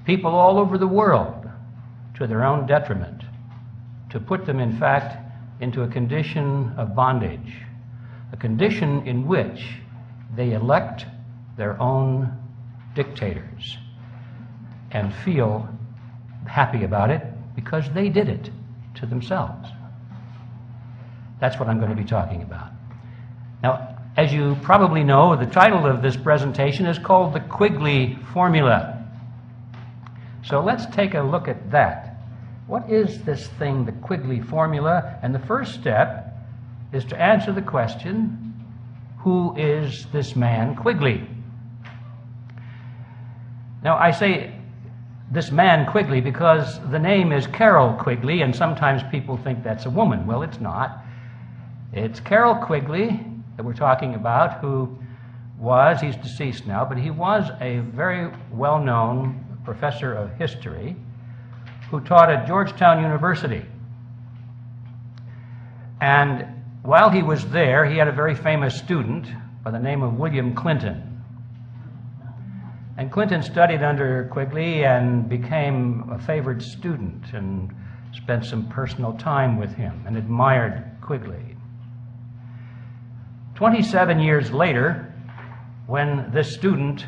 people all over the world to their own detriment, to put them, in fact, into a condition of bondage, a condition in which they elect their own dictators and feel happy about it because they did it to themselves. That's what I'm going to be talking about. Now, as you probably know, the title of this presentation is called the Quigley Formula. So let's take a look at that. What is this thing, the Quigley Formula? And the first step is to answer the question, who is this man Quigley? Now, I say this man Quigley because the name is Carroll Quigley, and sometimes people think that's a woman. Well, it's not. It's Carroll Quigley that we're talking about, who was, he's deceased now, but he was a very well-known professor of history who taught at Georgetown University. And while he was there, he had a very famous student by the name of William Clinton. And Clinton studied under Quigley and became a favored student and spent some personal time with him and admired Quigley. 27 years later, when this student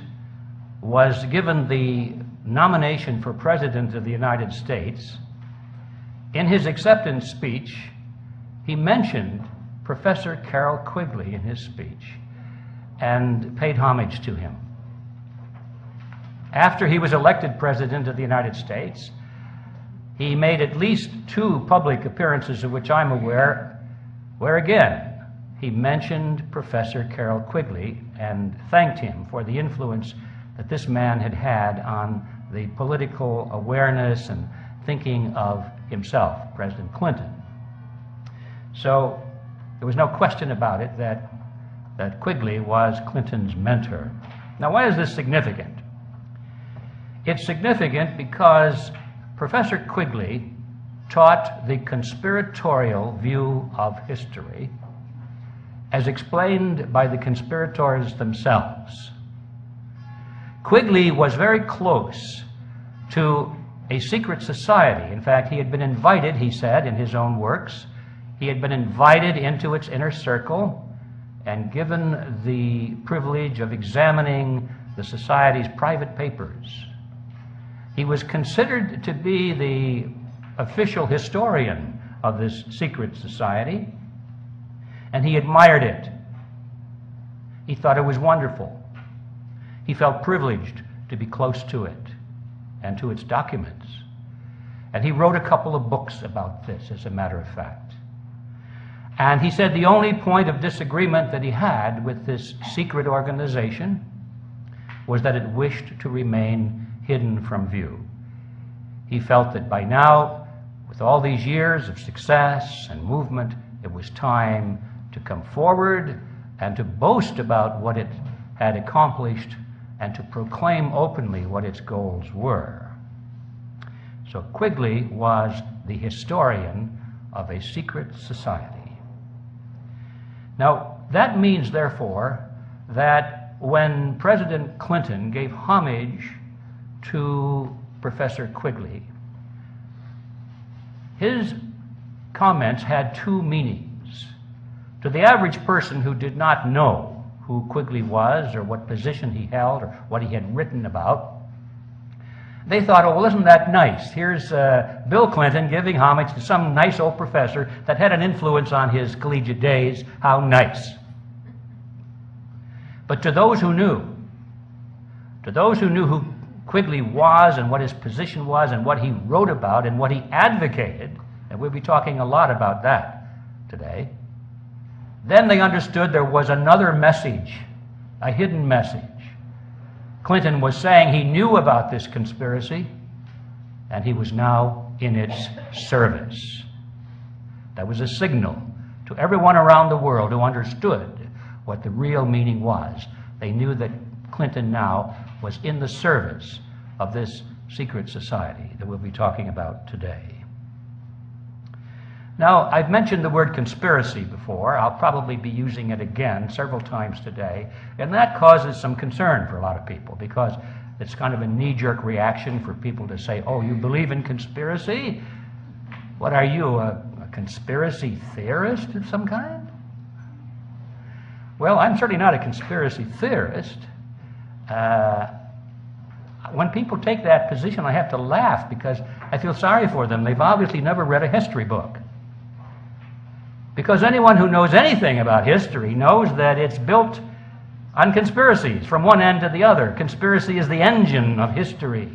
was given the nomination for President of the United States, in his acceptance speech, he mentioned Professor Carroll Quigley in his speech and paid homage to him. After he was elected President of the United States, he made at least 2 public appearances of which I'm aware, where again, he mentioned Professor Carroll Quigley and thanked him for the influence that this man had had on the political awareness and thinking of himself, President Clinton. So there was no question about it that Quigley was Clinton's mentor. Now, why is this significant? It's significant because Professor Quigley taught the conspiratorial view of history as explained by the conspirators themselves. Quigley was very close to a secret society. In fact, he had been invited, he said in his own works, he had been invited into its inner circle and given the privilege of examining the society's private papers. He was considered to be the official historian of this secret society, and he admired it. He thought it was wonderful. He felt privileged to be close to it and to its documents. And he wrote a couple of books about this, as a matter of fact. And he said the only point of disagreement that he had with this secret organization was that it wished to remain hidden from view. He felt that by now, with all these years of success and movement, it was time to come forward and to boast about what it had accomplished and to proclaim openly what its goals were. So Quigley was the historian of a secret society. Now, that means, therefore, that when President Clinton gave homage to Professor Quigley, his comments had 2 meanings. To the average person who did not know who Quigley was or what position he held or what he had written about, they thought, oh, well, isn't that nice? Here's Bill Clinton giving homage to some nice old professor that had an influence on his collegiate days. How nice. But to those who knew who Quigley was and what his position was and what he wrote about and what he advocated, and we'll be talking a lot about that today, then they understood there was another message, a hidden message. Clinton was saying he knew about this conspiracy, and he was now in its service. That was a signal to everyone around the world who understood what the real meaning was. They knew that Clinton now was in the service of this secret society that we'll be talking about today. Now, I've mentioned the word conspiracy before. I'll probably be using it again several times today, and that causes some concern for a lot of people because It's kind of a knee-jerk reaction for people to say, oh, you believe in conspiracy? What are you, a conspiracy theorist of some kind? Well, I'm certainly not a conspiracy theorist. When people take that position, I have to laugh because I feel sorry for them. They've obviously never read a history book. Because anyone who knows anything about history knows that it's built on conspiracies from one end to the other. Conspiracy is the engine of history.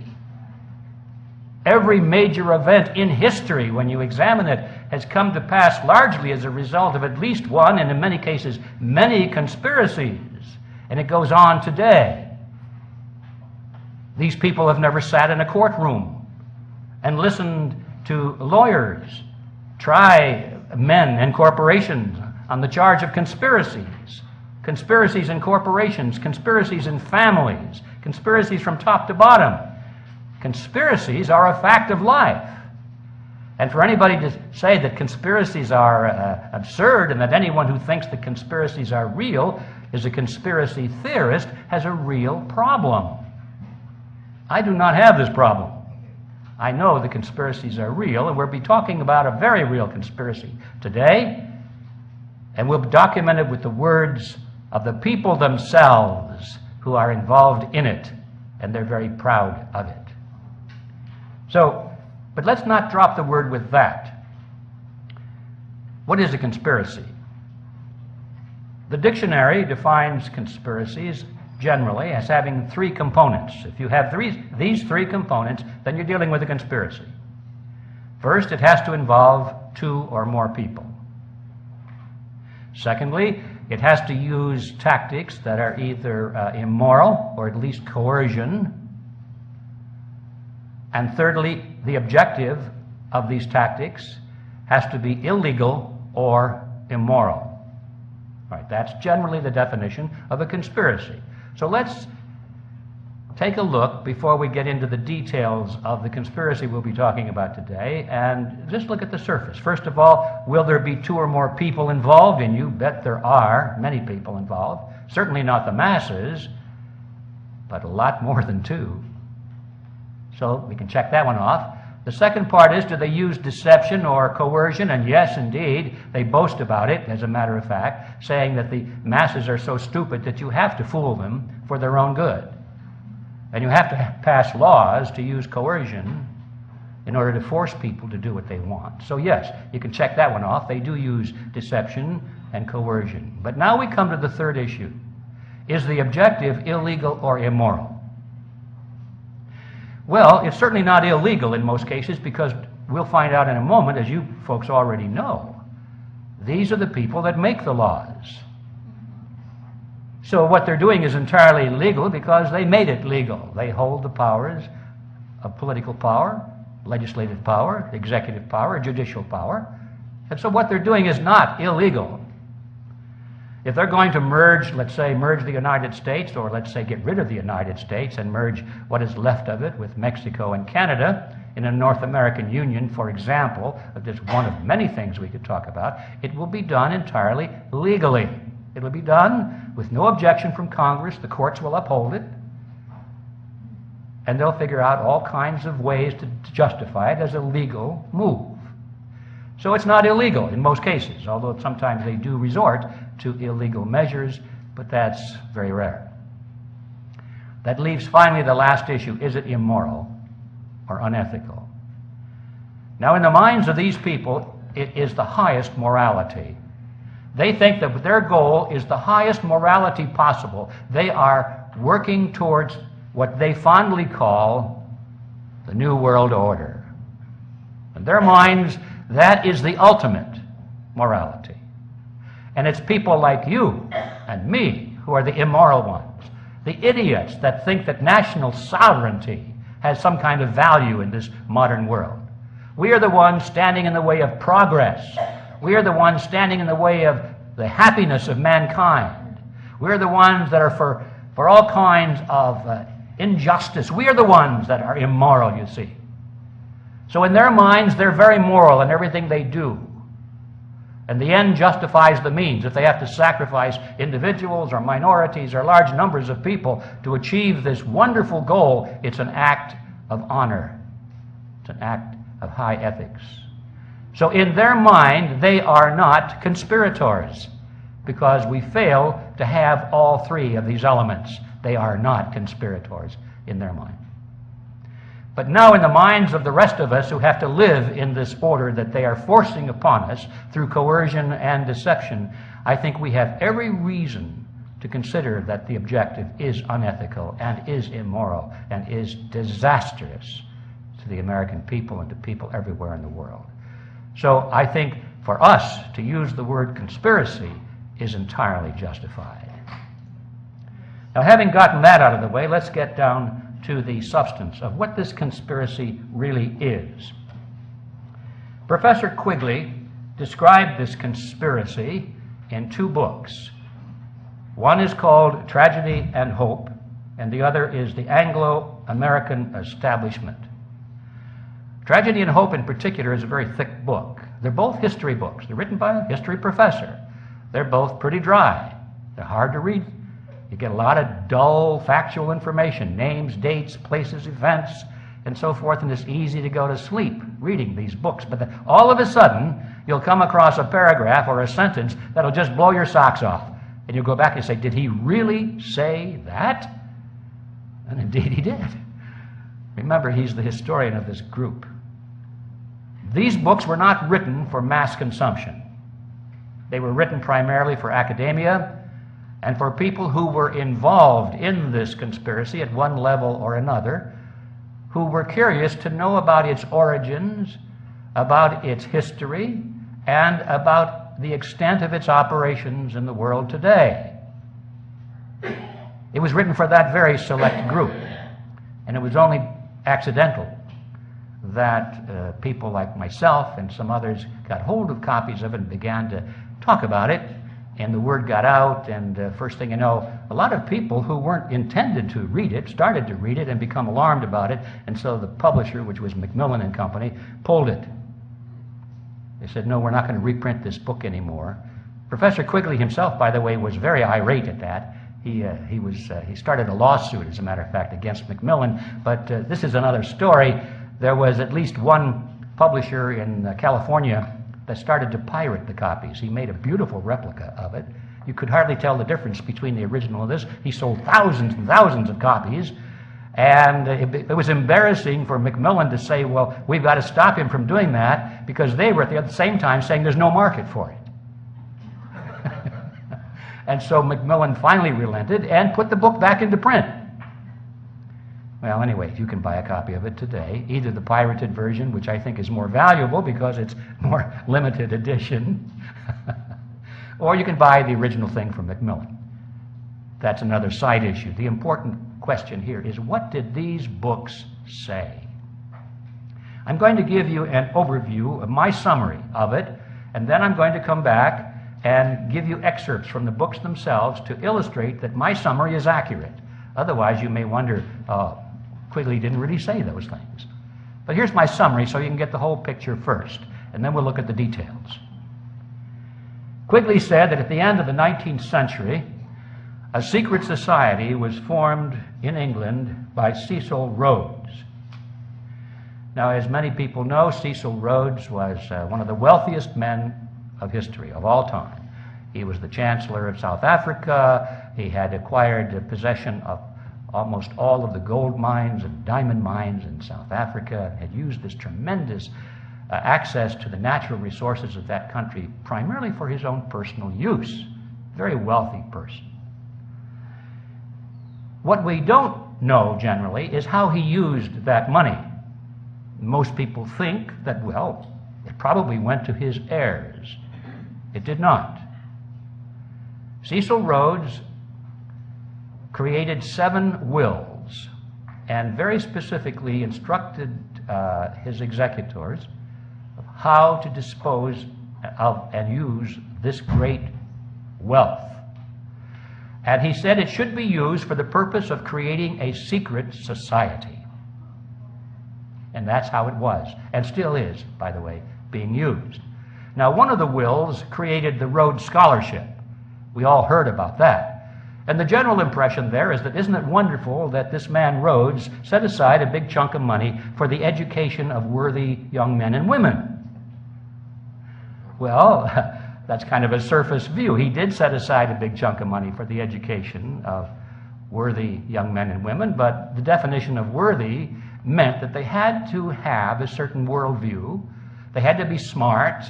Every major event in history, when you examine it, has come to pass largely as a result of at least one, and in many cases, many conspiracies. And it goes on today. These people have never sat in a courtroom and listened to lawyers try men and corporations on the charge of conspiracies. Conspiracies in corporations, conspiracies in families, conspiracies from top to bottom. Conspiracies are a fact of life. And for anybody to say that conspiracies are absurd and that anyone who thinks that conspiracies are real is a conspiracy theorist has a real problem. I do not have this problem. I know the conspiracies are real, and we'll be talking about a very real conspiracy today, and we'll document it with the words of the people themselves who are involved in it, and they're very proud of it. So, but let's not drop the word with that. What is a conspiracy? The dictionary defines conspiracies generally as having three components. If you have these three components, then you're dealing with a conspiracy. First, it has to involve two or more people. Secondly, it has to use tactics that are either immoral or at least coercion. And thirdly, the objective of these tactics has to be illegal or immoral. All right, that's generally the definition of a conspiracy. So let's take a look before we get into the details of the conspiracy we'll be talking about today, and just look at the surface. First of all, will there be two or more people involved? And you bet there are many people involved. Certainly not the masses, but a lot more than two. So we can check that one off. The second part is, do they use deception or coercion? And yes, indeed, they boast about it, as a matter of fact, saying that the masses are so stupid that you have to fool them for their own good. And you have to pass laws to use coercion in order to force people to do what they want. So yes, you can check that one off. They do use deception and coercion. But now we come to the third issue. Is the objective illegal or immoral? Well, it's certainly not illegal in most cases, because we'll find out in a moment, as you folks already know, these are the people that make the laws. So what they're doing is entirely legal because they made it legal. They hold the powers of political power, legislative power, executive power, judicial power. And so what they're doing is not illegal. If they're going to merge, let's say, merge the United States, or let's say get rid of the United States and merge what is left of it with Mexico and Canada in a North American Union, for example, just one of many things we could talk about, it will be done entirely legally. It will be done with no objection from Congress. The courts will uphold it, and they'll figure out all kinds of ways to justify it as a legal move. So it's not illegal in most cases, although sometimes they do resort to illegal measures, but that's very rare. That leaves finally the last issue. Is it immoral or unethical? Now, in the minds of these people, it is the highest morality. They think that their goal is the highest morality possible. They are working towards what they fondly call the New World Order. In their minds, that is the ultimate morality. And it's people like you and me who are the immoral ones, the idiots that think that national sovereignty has some kind of value in this modern world. We are the ones standing in the way of progress. We are the ones standing in the way of the happiness of mankind. We are the ones that are for all kinds of injustice. We are the ones that are immoral, you see. So in their minds, they're very moral in everything they do. And the end justifies the means. If they have to sacrifice individuals or minorities or large numbers of people to achieve this wonderful goal, it's an act of honor. It's an act of high ethics. So in their mind, they are not conspirators, because we fail to have all three of these elements. They are not conspirators in their mind. But now in the minds of the rest of us who have to live in this order that they are forcing upon us through coercion and deception, I think we have every reason to consider that the objective is unethical and is immoral and is disastrous to the American people and to people everywhere in the world. So I think for us to use the word conspiracy is entirely justified. Now, having gotten that out of the way, let's get down to the substance of what this conspiracy really is. Professor Quigley described this conspiracy in two books. One is called Tragedy and Hope, and the other is The Anglo-American Establishment. Tragedy and Hope in particular is a very thick book. They're both history books. They're written by a history professor. They're both pretty dry. They're hard to read. You get a lot of dull, factual information, names, dates, places, events, and so forth, and it's easy to go to sleep reading these books. But then all of a sudden, you'll come across a paragraph or a sentence that'll just blow your socks off. And you'll go back and say, did he really say that? And indeed he did. Remember, he's the historian of this group. These books were not written for mass consumption. They were written primarily for academia and for people who were involved in this conspiracy at one level or another, who were curious to know about its origins, about its history, and about the extent of its operations in the world today. It was written for that very select group, and it was only accidental that people like myself and some others got hold of copies of it and began to talk about it, and the word got out, and first thing you know, a lot of people who weren't intended to read it started to read it and become alarmed about it, and so the publisher, which was Macmillan and Company, pulled it. They said, no, we're not going to reprint this book anymore. Professor Quigley himself, by the way, was very irate at that. He started a lawsuit, as a matter of fact, against Macmillan, but this is another story. There was at least one publisher in California that started to pirate the copies. He made a beautiful replica of it. You could hardly tell the difference between the original and this. He sold thousands and thousands of copies, and it was embarrassing for Macmillan to say, well, we've got to stop him from doing that, because they were at the same time saying there's no market for it. And so Macmillan finally relented and put the book back into print. Well, anyway, you can buy a copy of it today, either the pirated version, which I think is more valuable because it's more limited edition, or you can buy the original thing from Macmillan. That's another side issue. The important question here is, what did these books say? I'm going to give you an overview of my summary of it, and then I'm going to come back and give you excerpts from the books themselves to illustrate that my summary is accurate. Otherwise, you may wonder, Quigley didn't really say those things. But here's my summary so you can get the whole picture first, and then we'll look at the details. Quigley said that at the end of the 19th century, a secret society was formed in England by Cecil Rhodes. Now, as many people know, Cecil Rhodes was one of the wealthiest men of history of all time. He was the Chancellor of South Africa. He had acquired possession of almost all of the gold mines and diamond mines in South Africa, had used this tremendous access to the natural resources of that country primarily for his own personal use. Very wealthy person. What we don't know generally is how he used that money. Most people think that, well, it probably went to his heirs. It did not. Cecil Rhodes created 7 wills and very specifically instructed his executors of how to dispose of and use this great wealth. And he said it should be used for the purpose of creating a secret society. And that's how it was, and still is, by the way, being used. Now, one of the wills created the Rhodes Scholarship. We all heard about that. And the general impression there is that isn't it wonderful that this man Rhodes set aside a big chunk of money for the education of worthy young men and women? Well, that's kind of a surface view. He did set aside a big chunk of money for the education of worthy young men and women, but the definition of worthy meant that they had to have a certain worldview. They had to be smart.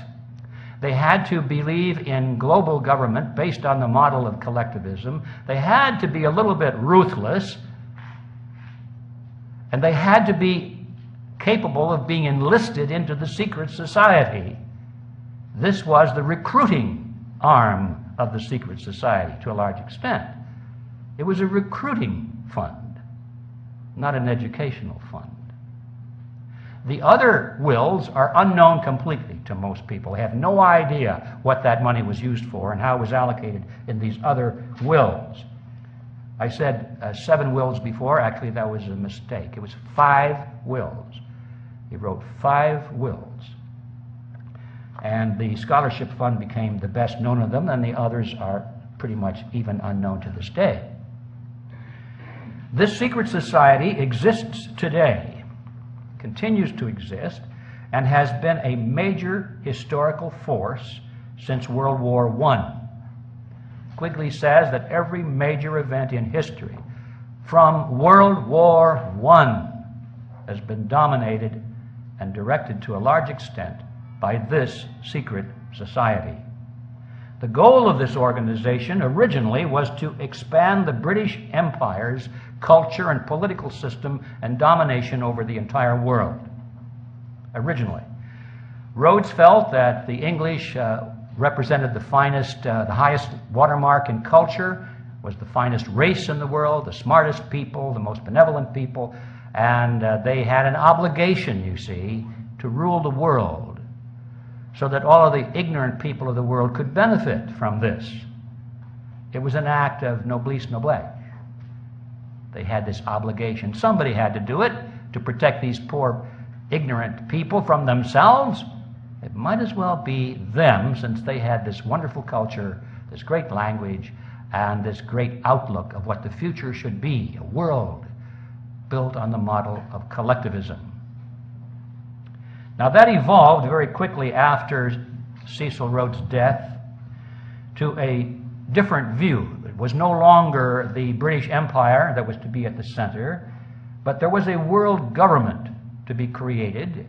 They had to believe in global government based on the model of collectivism. They had to be a little bit ruthless. And they had to be capable of being enlisted into the secret society. This was the recruiting arm of the secret society to a large extent. It was a recruiting fund, not an educational fund. The other wills are unknown completely to most people. They have no idea what that money was used for and how it was allocated in these other wills. I said 7 wills before. Actually, that was a mistake. It was 5 wills. He wrote 5 wills. And the scholarship fund became the best known of them, and the others are pretty much even unknown to this day. This secret society exists today, continues to exist, and has been a major historical force since World War I. Quigley says that every major event in history from World War I has been dominated and directed to a large extent by this secret society. The goal of this organization originally was to expand the British Empire's culture and political system and domination over the entire world. Originally. Rhodes felt that the English represented the finest, the highest watermark in culture, was the finest race in the world, the smartest people, the most benevolent people, and they had an obligation, you see, to rule the world so that all of the ignorant people of the world could benefit from this. It was an act of noblesse noble. They had this obligation. Somebody had to do it to protect these poor, ignorant people from themselves. It might as well be them, since they had this wonderful culture, this great language, and this great outlook of what the future should be, a world built on the model of collectivism. Now, that evolved very quickly after Cecil Rhodes' death to a different view. It was no longer the British Empire that was to be at the center, but there was a world government to be created.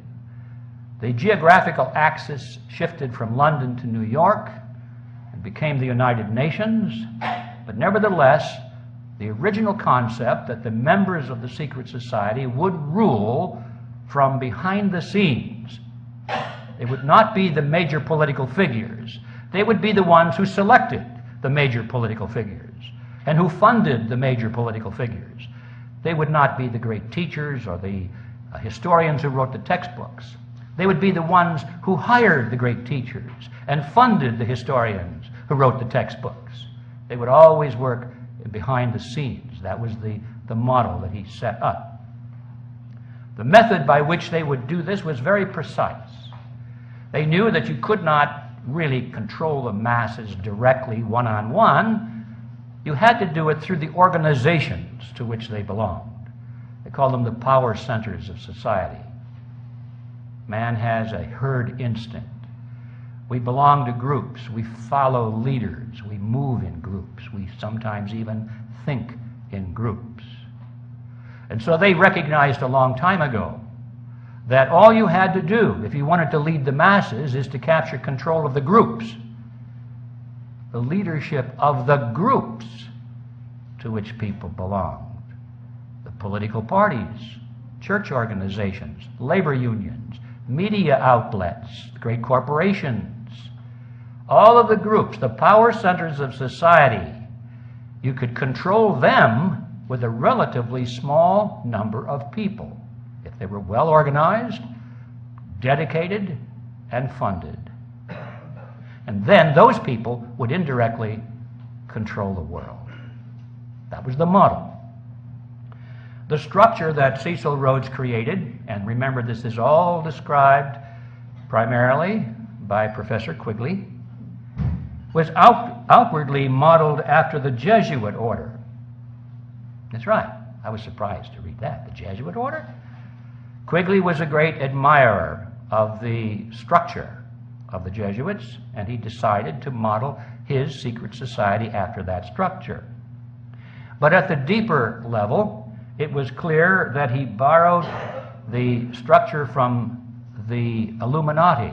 The geographical axis shifted from London to New York and became the United Nations, but nevertheless, the original concept that the members of the secret society would rule from behind the scenes. They would not be the major political figures. They would be the ones who selected the major political figures and who funded the major political figures. They would not be the great teachers or the historians who wrote the textbooks. They would be the ones who hired the great teachers and funded the historians who wrote the textbooks. They would always work behind the scenes. That was the model that he set up. The method by which they would do this was very precise. They knew that you could not really control the masses directly, one-on-one. You had to do it through the organizations to which they belonged. They called them the power centers of society. Man has a herd instinct. We belong to groups. We follow leaders. We move in groups. We sometimes even think in groups. And so they recognized a long time ago that all you had to do if you wanted to lead the masses is to capture control of the groups, the leadership of the groups to which people belonged, the political parties, church organizations, labor unions, media outlets, great corporations, all of the groups, the power centers of society. You could control them with a relatively small number of people, if they were well organized, dedicated, and funded. And then those people would indirectly control the world. That was the model. The structure that Cecil Rhodes created, and remember this is all described primarily by Professor Quigley was outwardly modeled after the Jesuit order. That's right. I was surprised to read that. The Jesuit order? Quigley was a great admirer of the structure of the Jesuits, and he decided to model his secret society after that structure. But at the deeper level, it was clear that he borrowed the structure from the Illuminati.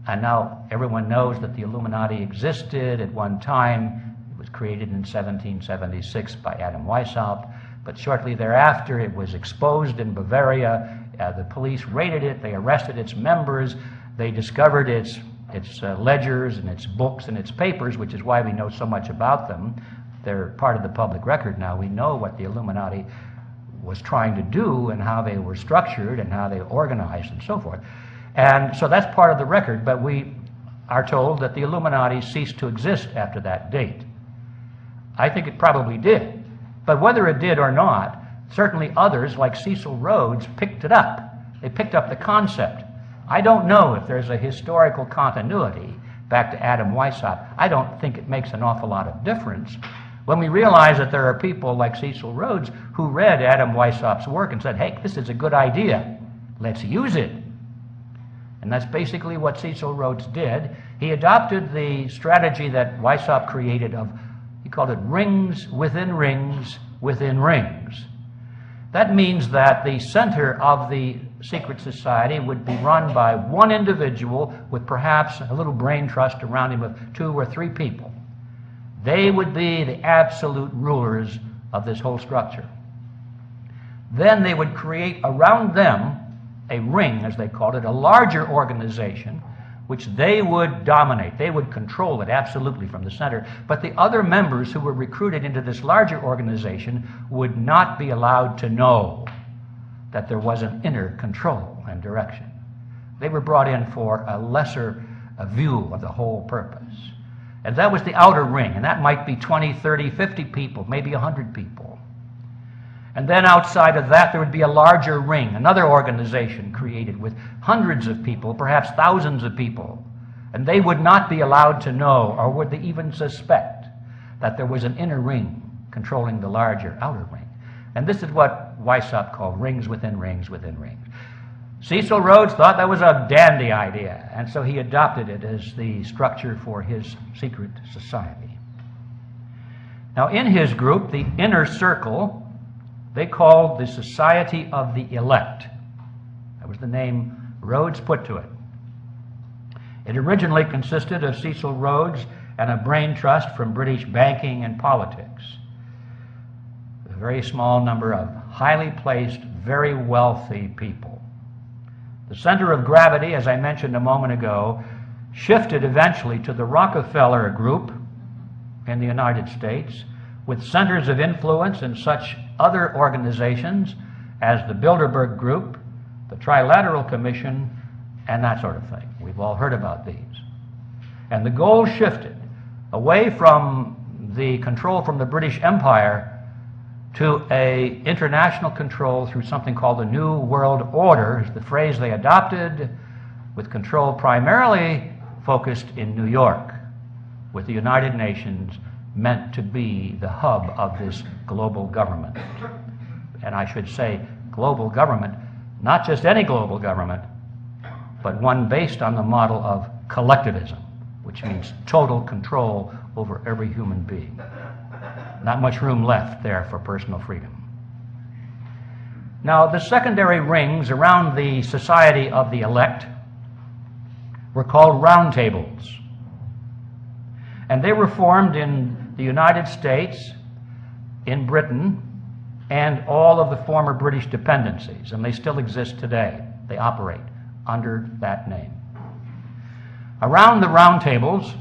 And now everyone knows that the Illuminati existed at one time. It was created in 1776 by Adam Weishaupt, but shortly thereafter it was exposed in Bavaria. The police raided it, they arrested its members, they discovered its ledgers and its books and its papers, which is why we know so much about them. They're part of the public record now. We know what the Illuminati was trying to do and how they were structured and how they organized and so forth. And so that's part of the record, but we are told that the Illuminati ceased to exist after that date. I think it probably did. But whether it did or not, certainly others, like Cecil Rhodes, picked it up. They picked up the concept. I don't know if there's a historical continuity back to Adam Weishaupt. I don't think it makes an awful lot of difference when we realize that there are people like Cecil Rhodes who read Adam Weishaupt's work and said, hey, this is a good idea. Let's use it. And that's basically what Cecil Rhodes did. He adopted the strategy that Weishaupt created of, he called it rings within rings within rings. That means that the center of the secret society would be run by one individual with perhaps a little brain trust around him of 2 or 3 people. They would be the absolute rulers of this whole structure. Then they would create around them a ring, as they called it, a larger organization, which they would dominate. They would control it absolutely from the center. But the other members who were recruited into this larger organization would not be allowed to know that there was an inner control and direction. They were brought in for a lesser view of the whole purpose. And that was the outer ring, and that might be 20, 30, 50 people, maybe 100 people. And then outside of that, there would be a larger ring, another organization created with hundreds of people, perhaps thousands of people. And they would not be allowed to know, or would they even suspect, that there was an inner ring controlling the larger outer ring. And this is what Weishaupt called rings within rings within rings. Cecil Rhodes thought that was a dandy idea, and so he adopted it as the structure for his secret society. Now, in his group, the inner circle, they called the Society of the Elect. That was the name Rhodes put to it. It originally consisted of Cecil Rhodes and a brain trust from British banking and politics. A very small number of highly placed, very wealthy people. The center of gravity, as I mentioned a moment ago, shifted eventually to the Rockefeller Group in the United States, with centers of influence in such other organizations as the Bilderberg Group, the Trilateral Commission, and that sort of thing. We've all heard about these. And the goal shifted away from the control from the British Empire to a international control through something called the New World Order, is the phrase they adopted, with control primarily focused in New York, with the United Nations meant to be the hub of this global government. And I should say global government, not just any global government, but one based on the model of collectivism, which means total control over every human being. Not much room left there for personal freedom. Now, the secondary rings around the Society of the Elect were called roundtables. And they were formed in the United States, in Britain, and all of the former British dependencies, and they still exist today. They operate under that name. Around the roundtables,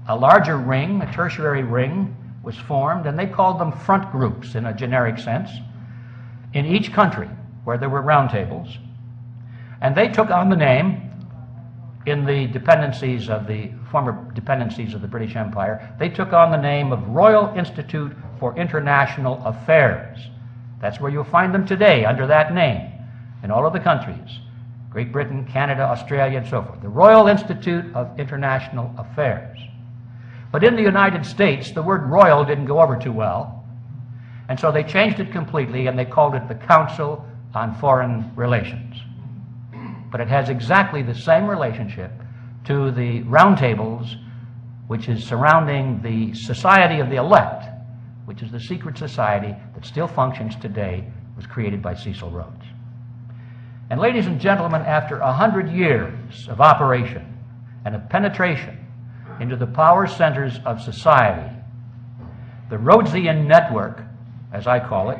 a larger ring, a tertiary ring, was formed, and they called them front groups in a generic sense, in each country where there were roundtables. And they took on the name, in the dependencies of the former dependencies of the British Empire, they took on the name of Royal Institute for International Affairs. That's where you'll find them today, under that name, in all of the countries. Great Britain, Canada, Australia, and so forth. The Royal Institute of International Affairs. But in the United States, the word royal didn't go over too well, and so they changed it completely and they called it the Council on Foreign Relations. But it has exactly the same relationship to the roundtables, which is surrounding the Society of the Elect, which is the secret society that still functions today, was created by Cecil Rhodes. And ladies and gentlemen, after 100 years of operation and of penetration into the power centers of society, the Rhodesian network, as I call it,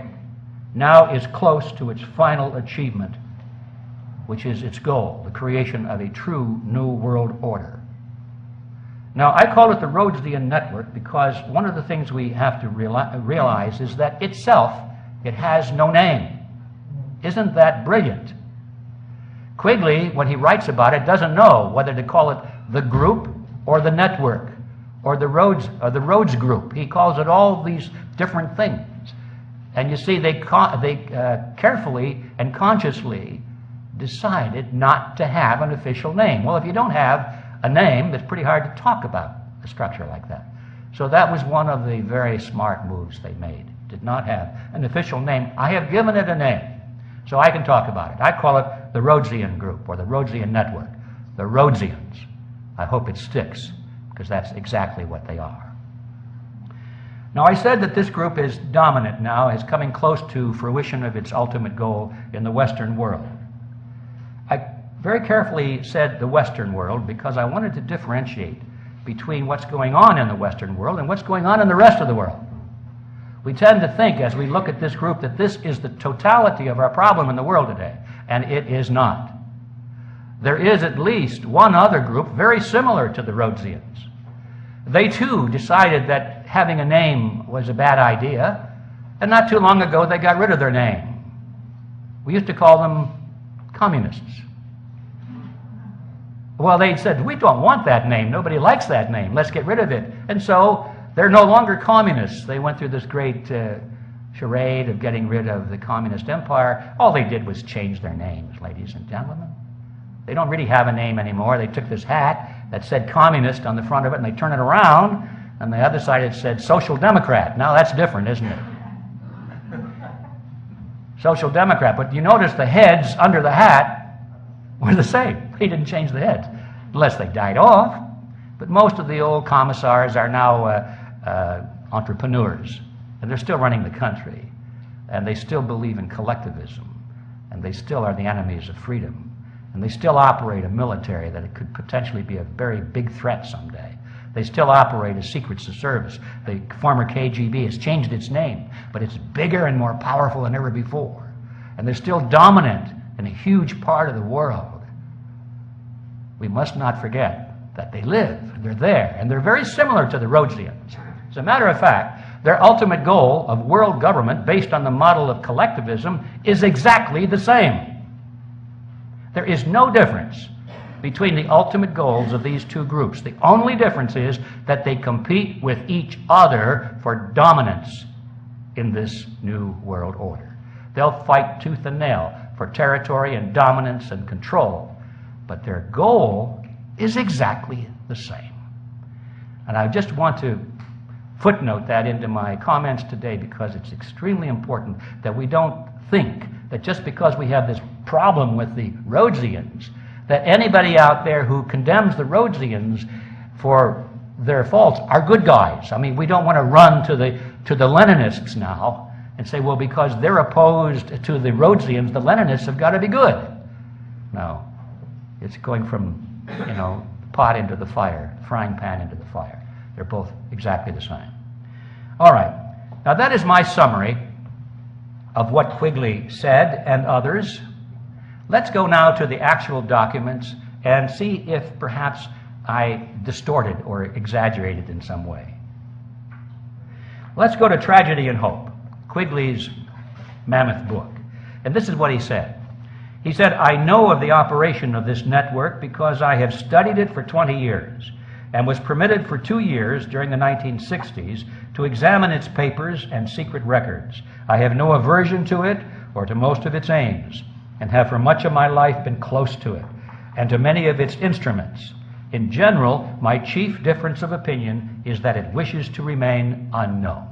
now is close to its final achievement, which is its goal, the creation of a true new world order. Now, I call it the Rhodesian network because one of the things we have to realize is that itself, it has no name. Isn't that brilliant? Quigley, when he writes about it, doesn't know whether to call it the group or the network or the Rhodes group. He calls it all these different things. And you see, they carefully and consciously decided not to have an official name. Well, if you don't have a name, it's pretty hard to talk about a structure like that. So that was one of the very smart moves they made. Did not have an official name. I have given it a name, so I can talk about it. I call it the Rhodesian Group or the Rhodesian Network, the Rhodesians. I hope it sticks, because that's exactly what they are. Now, I said that this group is dominant now, is coming close to fruition of its ultimate goal in the Western world. I very carefully said the Western world because I wanted to differentiate between what's going on in the Western world and what's going on in the rest of the world. We tend to think, as we look at this group, that this is the totality of our problem in the world today, and it is not. There is at least one other group very similar to the Rhodesians. They too decided that having a name was a bad idea, and not too long ago they got rid of their name. We used to call them communists. Well, they said, we don't want that name. Nobody likes that name. Let's get rid of it. And so they're no longer communists. They went through this great charade of getting rid of the communist empire. All they did was change their names, ladies and gentlemen. They don't really have a name anymore. They took this hat that said communist on the front of it, and they turn it around, and the other side it said social democrat. Now that's different, isn't it? Social democrat. But you notice the heads under the hat were the same. They didn't change the heads, unless they died off. But most of the old commissars are now entrepreneurs, and they're still running the country, and they still believe in collectivism, and they still are the enemies of freedom, and they still operate a military that it could potentially be a very big threat someday. They still operate a secret service. The former KGB has changed its name, but it's bigger and more powerful than ever before, and they're still dominant in a huge part of the world. We must not forget that they live, they're there, and they're very similar to the Rhodesians. As a matter of fact, their ultimate goal of world government based on the model of collectivism is exactly the same. There is no difference between the ultimate goals of these two groups. The only difference is that they compete with each other for dominance in this new world order. They'll fight tooth and nail for territory and dominance and control, but their goal is exactly the same. And I just want to footnote that into my comments today because it's extremely important that we don't think that just because we have this problem with the Rhodesians, that anybody out there who condemns the Rhodesians for their faults are good guys. I mean, we don't want to run to the Leninists now and say, well, because they're opposed to the Rhodesians, the Leninists have got to be good. No. It's going from, pot into the fire, frying pan into the fire. They're both exactly the same. All right. Now, that is my summary of what Quigley said and others. Let's go now to the actual documents and see if perhaps I distorted or exaggerated in some way. Let's go to Tragedy and Hope, Quigley's mammoth book. And this is what he said. He said, I know of the operation of this network because I have studied it for 20 years and was permitted for 2 years during the 1960s to examine its papers and secret records. I have no aversion to it or to most of its aims, and have for much of my life been close to it, and to many of its instruments. In general, my chief difference of opinion is that it wishes to remain unknown.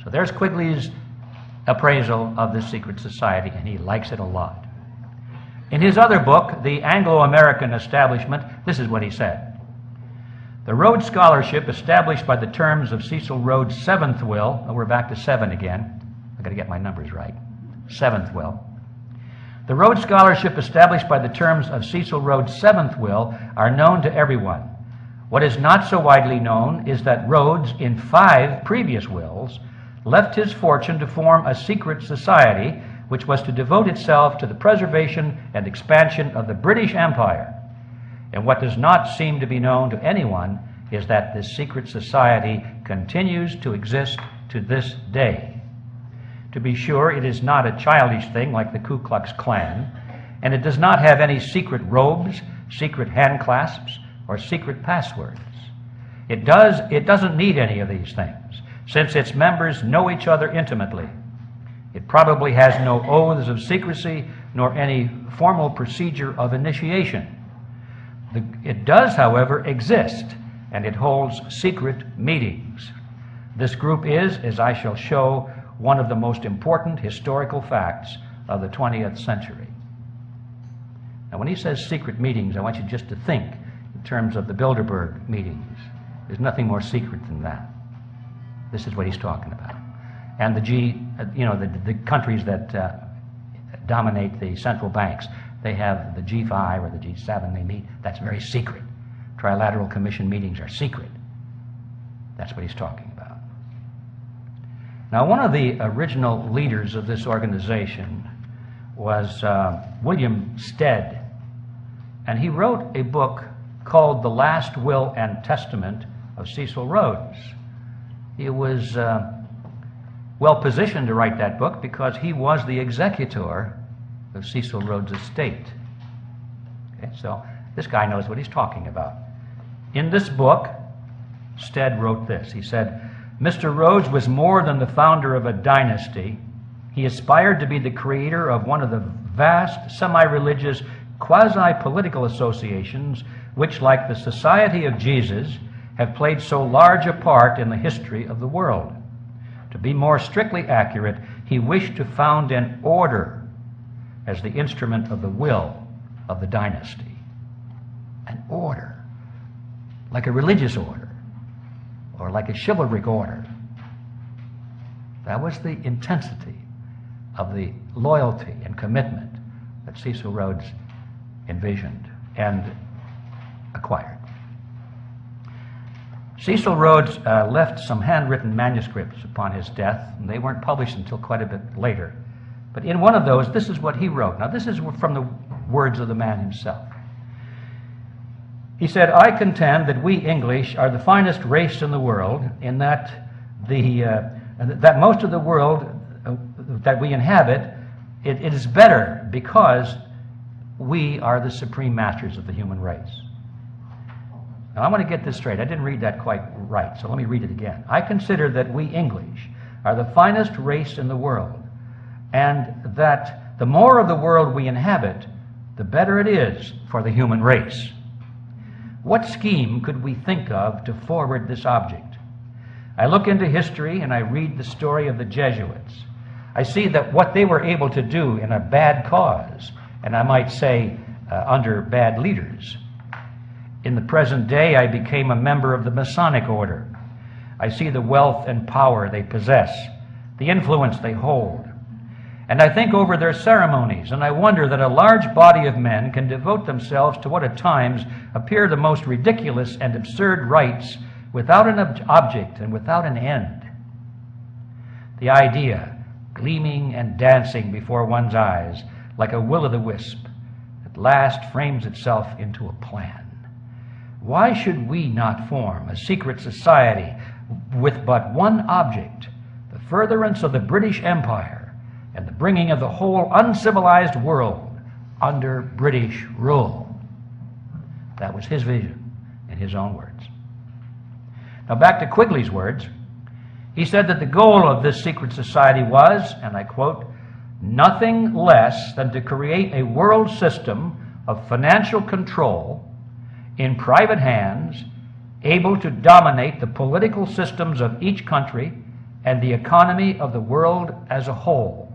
So there's Quigley's appraisal of the secret society, and he likes it a lot. In his other book, The Anglo-American Establishment, this is what he said. The Rhodes Scholarship, established by the terms of Cecil Rhodes' seventh will, we're back to 7 again. I've got to get my numbers right. Seventh will. The Rhodes Scholarship, established by the terms of Cecil Rhodes' seventh will, are known to everyone. What is not so widely known is that Rhodes, in 5 previous wills, left his fortune to form a secret society which was to devote itself to the preservation and expansion of the British Empire. And what does not seem to be known to anyone is that this secret society continues to exist to this day. To be sure, it is not a childish thing like the Ku Klux Klan, and it does not have any secret robes, secret handclasps, or secret passwords. It doesn't need any of these things, since its members know each other intimately. It probably has no oaths of secrecy, nor any formal procedure of initiation. It does, however, exist, and it holds secret meetings. This group is, as I shall show, one of the most important historical facts of the 20th century. Now, when he says secret meetings, I want you just to think in terms of the Bilderberg meetings. There's nothing more secret than that. This is what he's talking about. And the countries that dominate the central banks, they have the G5 or the G7 they meet. That's very secret. Trilateral Commission meetings are secret. That's what he's talking about. Now, one of the original leaders of this organization was William Stead, and he wrote a book called The Last Will and Testament of Cecil Rhodes. He was well positioned to write that book because he was the executor of Cecil Rhodes' estate. Okay, so this guy knows what he's talking about. In this book, Stead wrote this. He said, Mr. Rhodes was more than the founder of a dynasty. He aspired to be the creator of one of the vast semi-religious quasi-political associations which, like the Society of Jesus, have played so large a part in the history of the world. To be more strictly accurate, he wished to found an order as the instrument of the will of the dynasty. An order, like a religious order, or like a chivalric order. That was the intensity of the loyalty and commitment that Cecil Rhodes envisioned and acquired. Cecil Rhodes left some handwritten manuscripts upon his death, and they weren't published until quite a bit later. But in one of those, this is what he wrote. Now, this is from the words of the man himself. He said, I contend that we English are the finest race in the world, in that that most of the world that we inhabit, it is better because we are the supreme masters of the human race. Now, I want to get this straight. I didn't read that quite right, so let me read it again. I consider that we English are the finest race in the world, and that the more of the world we inhabit, the better it is for the human race. What scheme could we think of to forward this object? I look into history and I read the story of the Jesuits. I see that what they were able to do in a bad cause, and I might say under bad leaders. In the present day, I became a member of the Masonic order. I see the wealth and power they possess, the influence they hold. And I think over their ceremonies, and I wonder that a large body of men can devote themselves to what at times appear the most ridiculous and absurd rites without an object and without an end. The idea, gleaming and dancing before one's eyes like a will-o'-the-wisp, at last frames itself into a plan. Why should we not form a secret society with but one object, the furtherance of the British Empire and the bringing of the whole uncivilized world under British rule? That was his vision in his own words. Now back to Quigley's words. He said that the goal of this secret society was, and I quote, nothing less than to create a world system of financial control in private hands, able to dominate the political systems of each country and the economy of the world as a whole.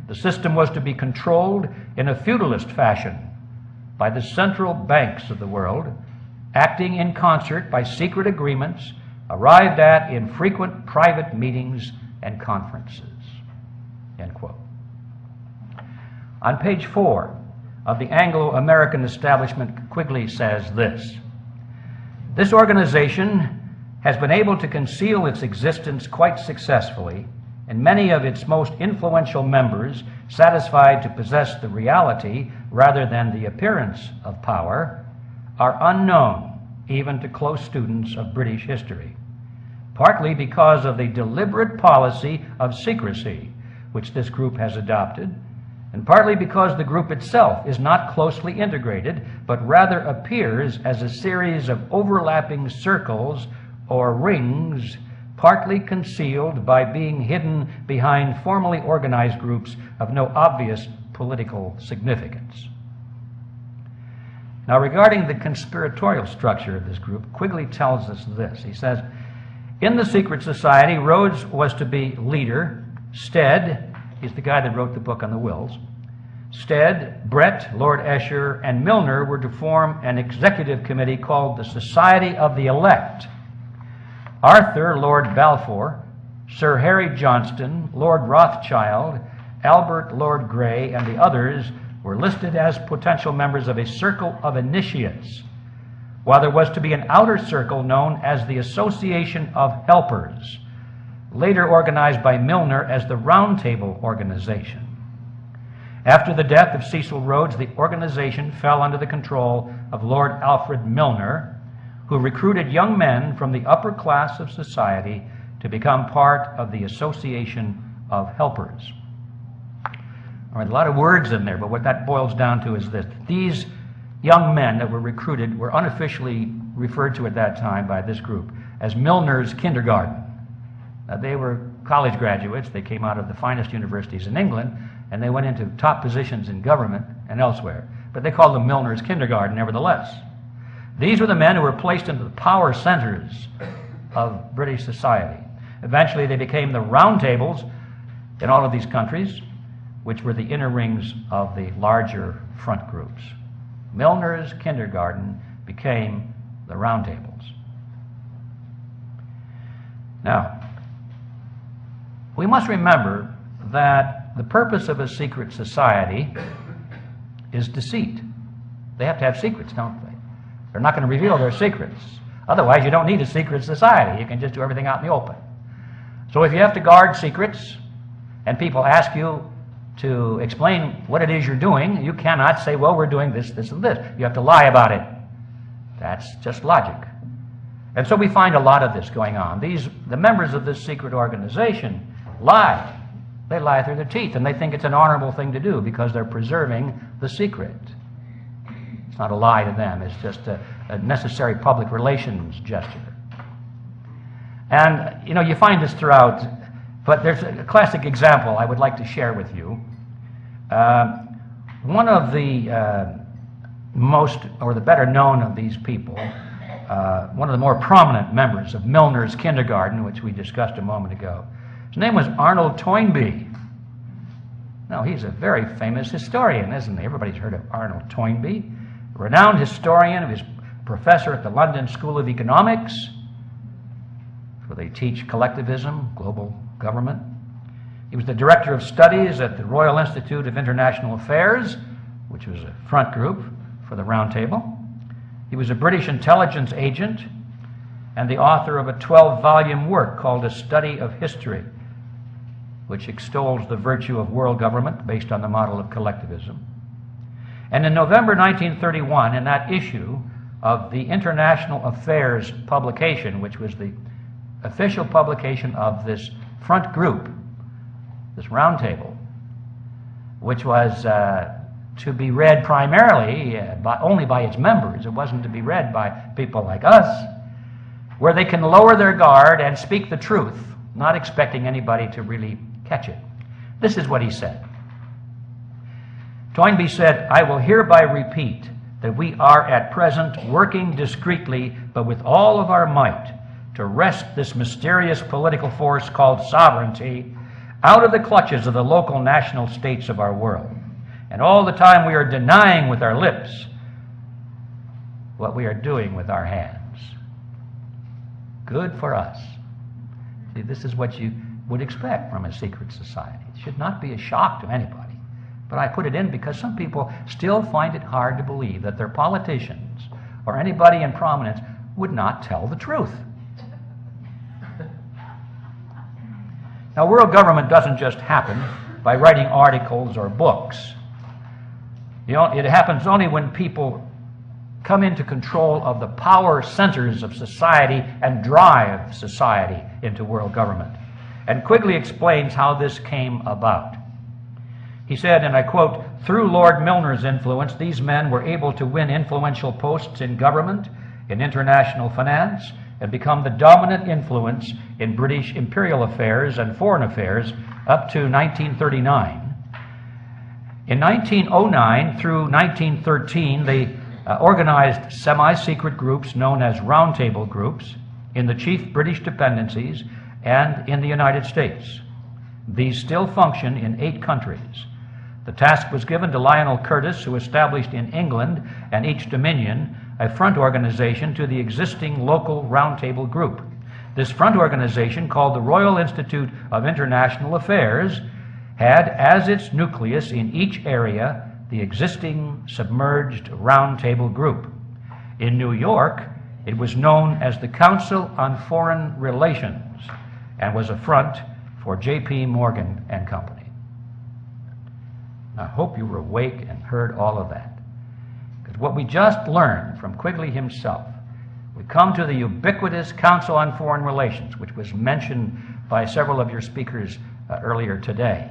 The system was to be controlled in a feudalist fashion by the central banks of the world, acting in concert by secret agreements arrived at in frequent private meetings and conferences. End quote. On page 4 of the Anglo-American Establishment, Quigley says this: "This organization has been able to conceal its existence quite successfully, and many of its most influential members, satisfied to possess the reality rather than the appearance of power, are unknown even to close students of British history, partly because of the deliberate policy of secrecy which this group has adopted, and partly because the group itself is not closely integrated, but rather appears as a series of overlapping circles or rings, partly concealed by being hidden behind formally organized groups of no obvious political significance." Now, regarding the conspiratorial structure of this group, Quigley tells us this. He says, "In the secret society, Rhodes was to be leader. Stead, he's the guy that wrote the book on the wills. Stead, Brett, Lord Esher, and Milner were to form an executive committee called the Society of the Elect. Arthur, Lord Balfour, Sir Harry Johnston, Lord Rothschild, Albert, Lord Grey, and the others were listed as potential members of a circle of initiates, while there was to be an outer circle known as the Association of Helpers, later organized by Milner as the Round Table Organization. After the death of Cecil Rhodes, the organization fell under the control of Lord Alfred Milner, who recruited young men from the upper class of society to become part of the Association of Helpers." All right, a lot of words in there, but what that boils down to is this: these young men that were recruited were unofficially referred to at that time by this group as Milner's kindergarten. Now, they were college graduates. They came out of the finest universities in England, and they went into top positions in government and elsewhere. But they called them Milner's kindergarten nevertheless. These were the men who were placed into the power centers of British society. Eventually, they became the round tables in all of these countries, which were the inner rings of the larger front groups. Milner's kindergarten became the round tables. Now, we must remember that the purpose of a secret society is deceit. They have to have secrets, don't they? They're not going to reveal their secrets. Otherwise, you don't need a secret society. You can just do everything out in the open. So if you have to guard secrets and people ask you to explain what it is you're doing, you cannot say, well, we're doing this, this, and this. You have to lie about it. That's just logic. And so we find a lot of this going on. The members of this secret organization lie. They lie through their teeth, and they think it's an honorable thing to do because they're preserving the secret. It's not a lie to them. It's just a necessary public relations gesture. And, you find this throughout, but there's a classic example I would like to share with you. One of the most, or the better known of these people, one of the more prominent members of Milner's kindergarten, which we discussed a moment ago, his name was Arnold Toynbee. Now, he's a very famous historian, isn't he? Everybody's heard of Arnold Toynbee. A renowned historian, he was professor at the London School of Economics, where they teach collectivism, global government. He was the director of studies at the Royal Institute of International Affairs, which was a front group for the Round Table. He was a British intelligence agent and the author of a 12-volume work called A Study of History, which extols the virtue of world government based on the model of collectivism. And in November 1931, in that issue of the International Affairs publication, which was the official publication of this front group, this round table, which was to be read primarily only by its members. It wasn't to be read by people like us, where they can lower their guard and speak the truth, not expecting anybody to really catch it. This is what he said. Toynbee said, "I will hereby repeat that we are at present working discreetly, but with all of our might, to wrest this mysterious political force called sovereignty out of the clutches of the local national states of our world. And all the time we are denying with our lips what we are doing with our hands." Good for us. See, this is what you would expect from a secret society. It should not be a shock to anybody. But I put it in because some people still find it hard to believe that their politicians or anybody in prominence would not tell the truth. Now, world government doesn't just happen by writing articles or books. You know, it happens only when people come into control of the power centers of society and drive society into world government. And Quigley explains how this came about. He said, and I quote, "Through Lord Milner's influence, these men were able to win influential posts in government, in international finance, and become the dominant influence in British imperial affairs and foreign affairs up to 1939. In 1909 through 1913, they organized semi-secret groups known as roundtable groups in the chief British dependencies and in the United States. These still function in 8 countries. The task was given to Lionel Curtis, who established in England and each dominion a front organization to the existing local roundtable group. This front organization, called the Royal Institute of International Affairs, had as its nucleus in each area the existing submerged roundtable group. In New York, it was known as the Council on Foreign Relations and was a front for J.P. Morgan and Company." I hope you were awake and heard all of that. Because what we just learned from Quigley himself, we come to the ubiquitous Council on Foreign Relations, which was mentioned by several of your speakers earlier today,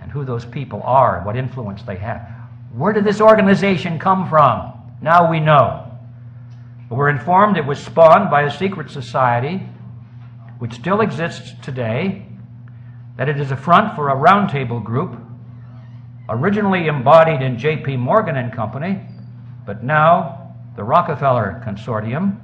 and who those people are and what influence they have. Where did this organization come from? Now we know. We're informed it was spawned by a secret society which still exists today, that it is a front for a roundtable group originally embodied in J.P. Morgan and Company, but now the Rockefeller Consortium,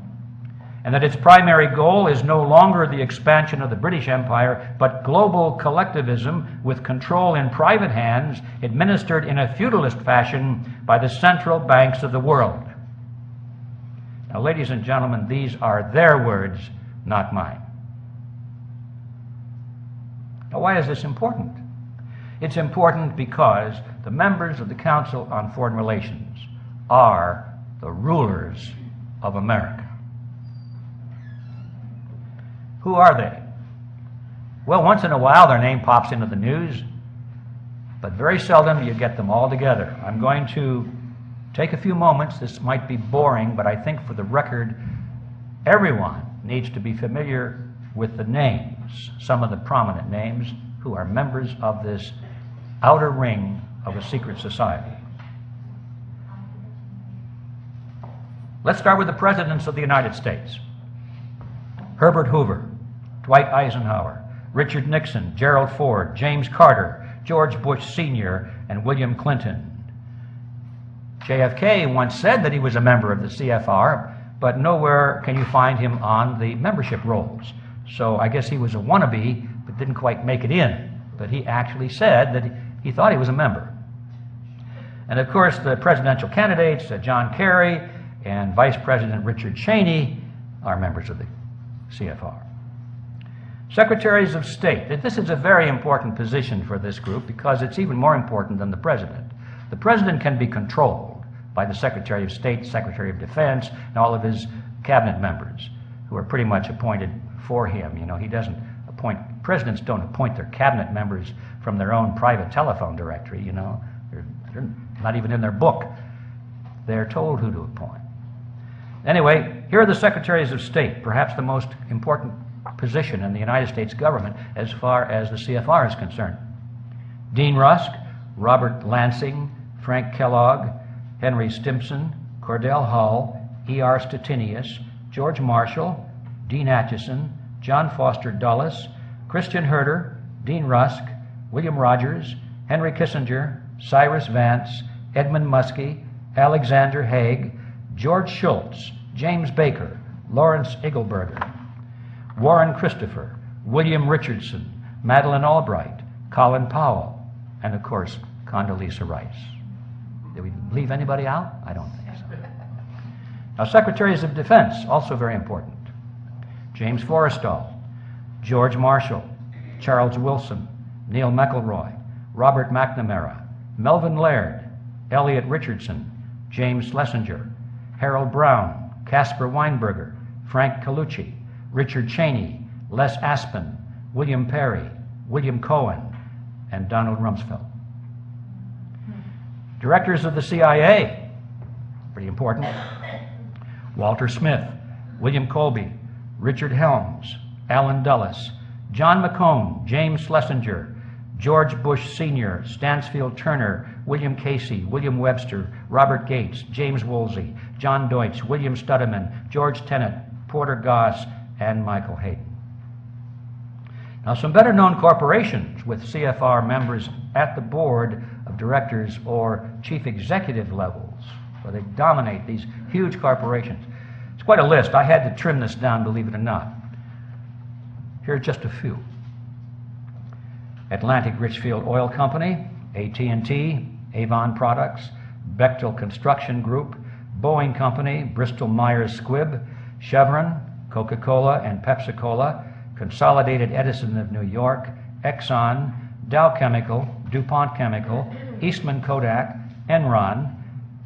and that its primary goal is no longer the expansion of the British Empire, but global collectivism with control in private hands, administered in a feudalist fashion by the central banks of the world. Now, ladies and gentlemen, these are their words, not mine. Now, why is this important? It's important because the members of the Council on Foreign Relations are the rulers of America. Who are they? Well, once in a while their name pops into the news, but very seldom you get them all together. I'm going to take a few moments. This might be boring, but I think for the record, everyone needs to be familiar with the names, some of the prominent names who are members of this outer ring of a secret society. Let's start with the presidents of the United States. Herbert Hoover, Dwight Eisenhower, Richard Nixon, Gerald Ford, James Carter, George Bush Sr., and William Clinton. JFK once said that he was a member of the CFR, but nowhere can you find him on the membership rolls. So I guess he was a wannabe, but didn't quite make it in. But he actually said that he thought he was a member. And of course, the presidential candidates, John Kerry and Vice President Richard Cheney, are members of the CFR. Secretaries of State. This is a very important position for this group because it's even more important than the president. The president can be controlled by the Secretary of State, Secretary of Defense, and all of his cabinet members who are pretty much appointed for him. You know, he doesn't appoint, presidents don't appoint their cabinet members from their own private telephone directory, you know. They're not even in their book. They're told who to appoint. Anyway, here are the Secretaries of State, perhaps the most important position in the United States government as far as the CFR is concerned. Dean Rusk, Robert Lansing, Frank Kellogg, Henry Stimson, Cordell Hull, E.R. Stettinius, George Marshall, Dean Acheson, John Foster Dulles, Christian Herter, Dean Rusk, William Rogers, Henry Kissinger, Cyrus Vance, Edmund Muskie, Alexander Haig, George Shultz, James Baker, Lawrence Eagleburger, Warren Christopher, William Richardson, Madeleine Albright, Colin Powell, and of course, Condoleezza Rice. Did we leave anybody out? I don't think so. Now, Secretaries of Defense, also very important. James Forrestal, George Marshall, Charles Wilson, Neil McElroy, Robert McNamara, Melvin Laird, Elliot Richardson, James Schlesinger, Harold Brown, Caspar Weinberger, Frank Colucci, Richard Cheney, Les Aspin, William Perry, William Cohen, and Donald Rumsfeld. Directors of the CIA, pretty important. Walter Smith, William Colby, Richard Helms, Allen Dulles, John McCone, James Schlesinger, George Bush Sr., Stansfield Turner, William Casey, William Webster, Robert Gates, James Woolsey, John Deutsch, William Studeman, George Tenet, Porter Goss, and Michael Hayden. Now, some better-known corporations with CFR members at the board of directors or chief executive levels, where they dominate these huge corporations. It's quite a list. I had to trim this down, believe it or not. Here are just a few. Atlantic Richfield Oil Company, AT&T, Avon Products, Bechtel Construction Group, Boeing Company, Bristol Myers Squibb, Chevron, Coca-Cola and Pepsi-Cola, Consolidated Edison of New York, Exxon, Dow Chemical, DuPont Chemical, Eastman Kodak, Enron,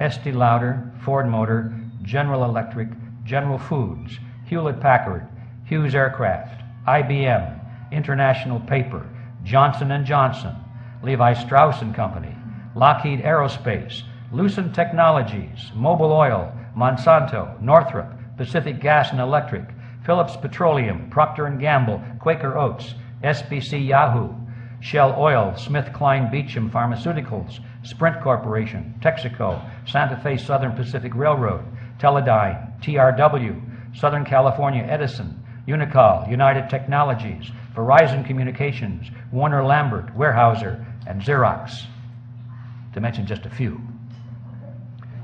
Estee Lauder, Ford Motor, General Electric, General Foods, Hewlett-Packard, Hughes Aircraft, IBM, International Paper, Johnson & Johnson, Levi Strauss & Company, Lockheed Aerospace, Lucent Technologies, Mobil Oil, Monsanto, Northrop, Pacific Gas and Electric, Phillips Petroleum, Procter & Gamble, Quaker Oats, SBC Yahoo, Shell Oil, SmithKline Beecham Pharmaceuticals, Sprint Corporation, Texaco, Santa Fe Southern Pacific Railroad, Teledyne, TRW, Southern California Edison, Unicol, United Technologies, Verizon Communications, Warner Lambert, Weyerhaeuser, and Xerox, to mention just a few.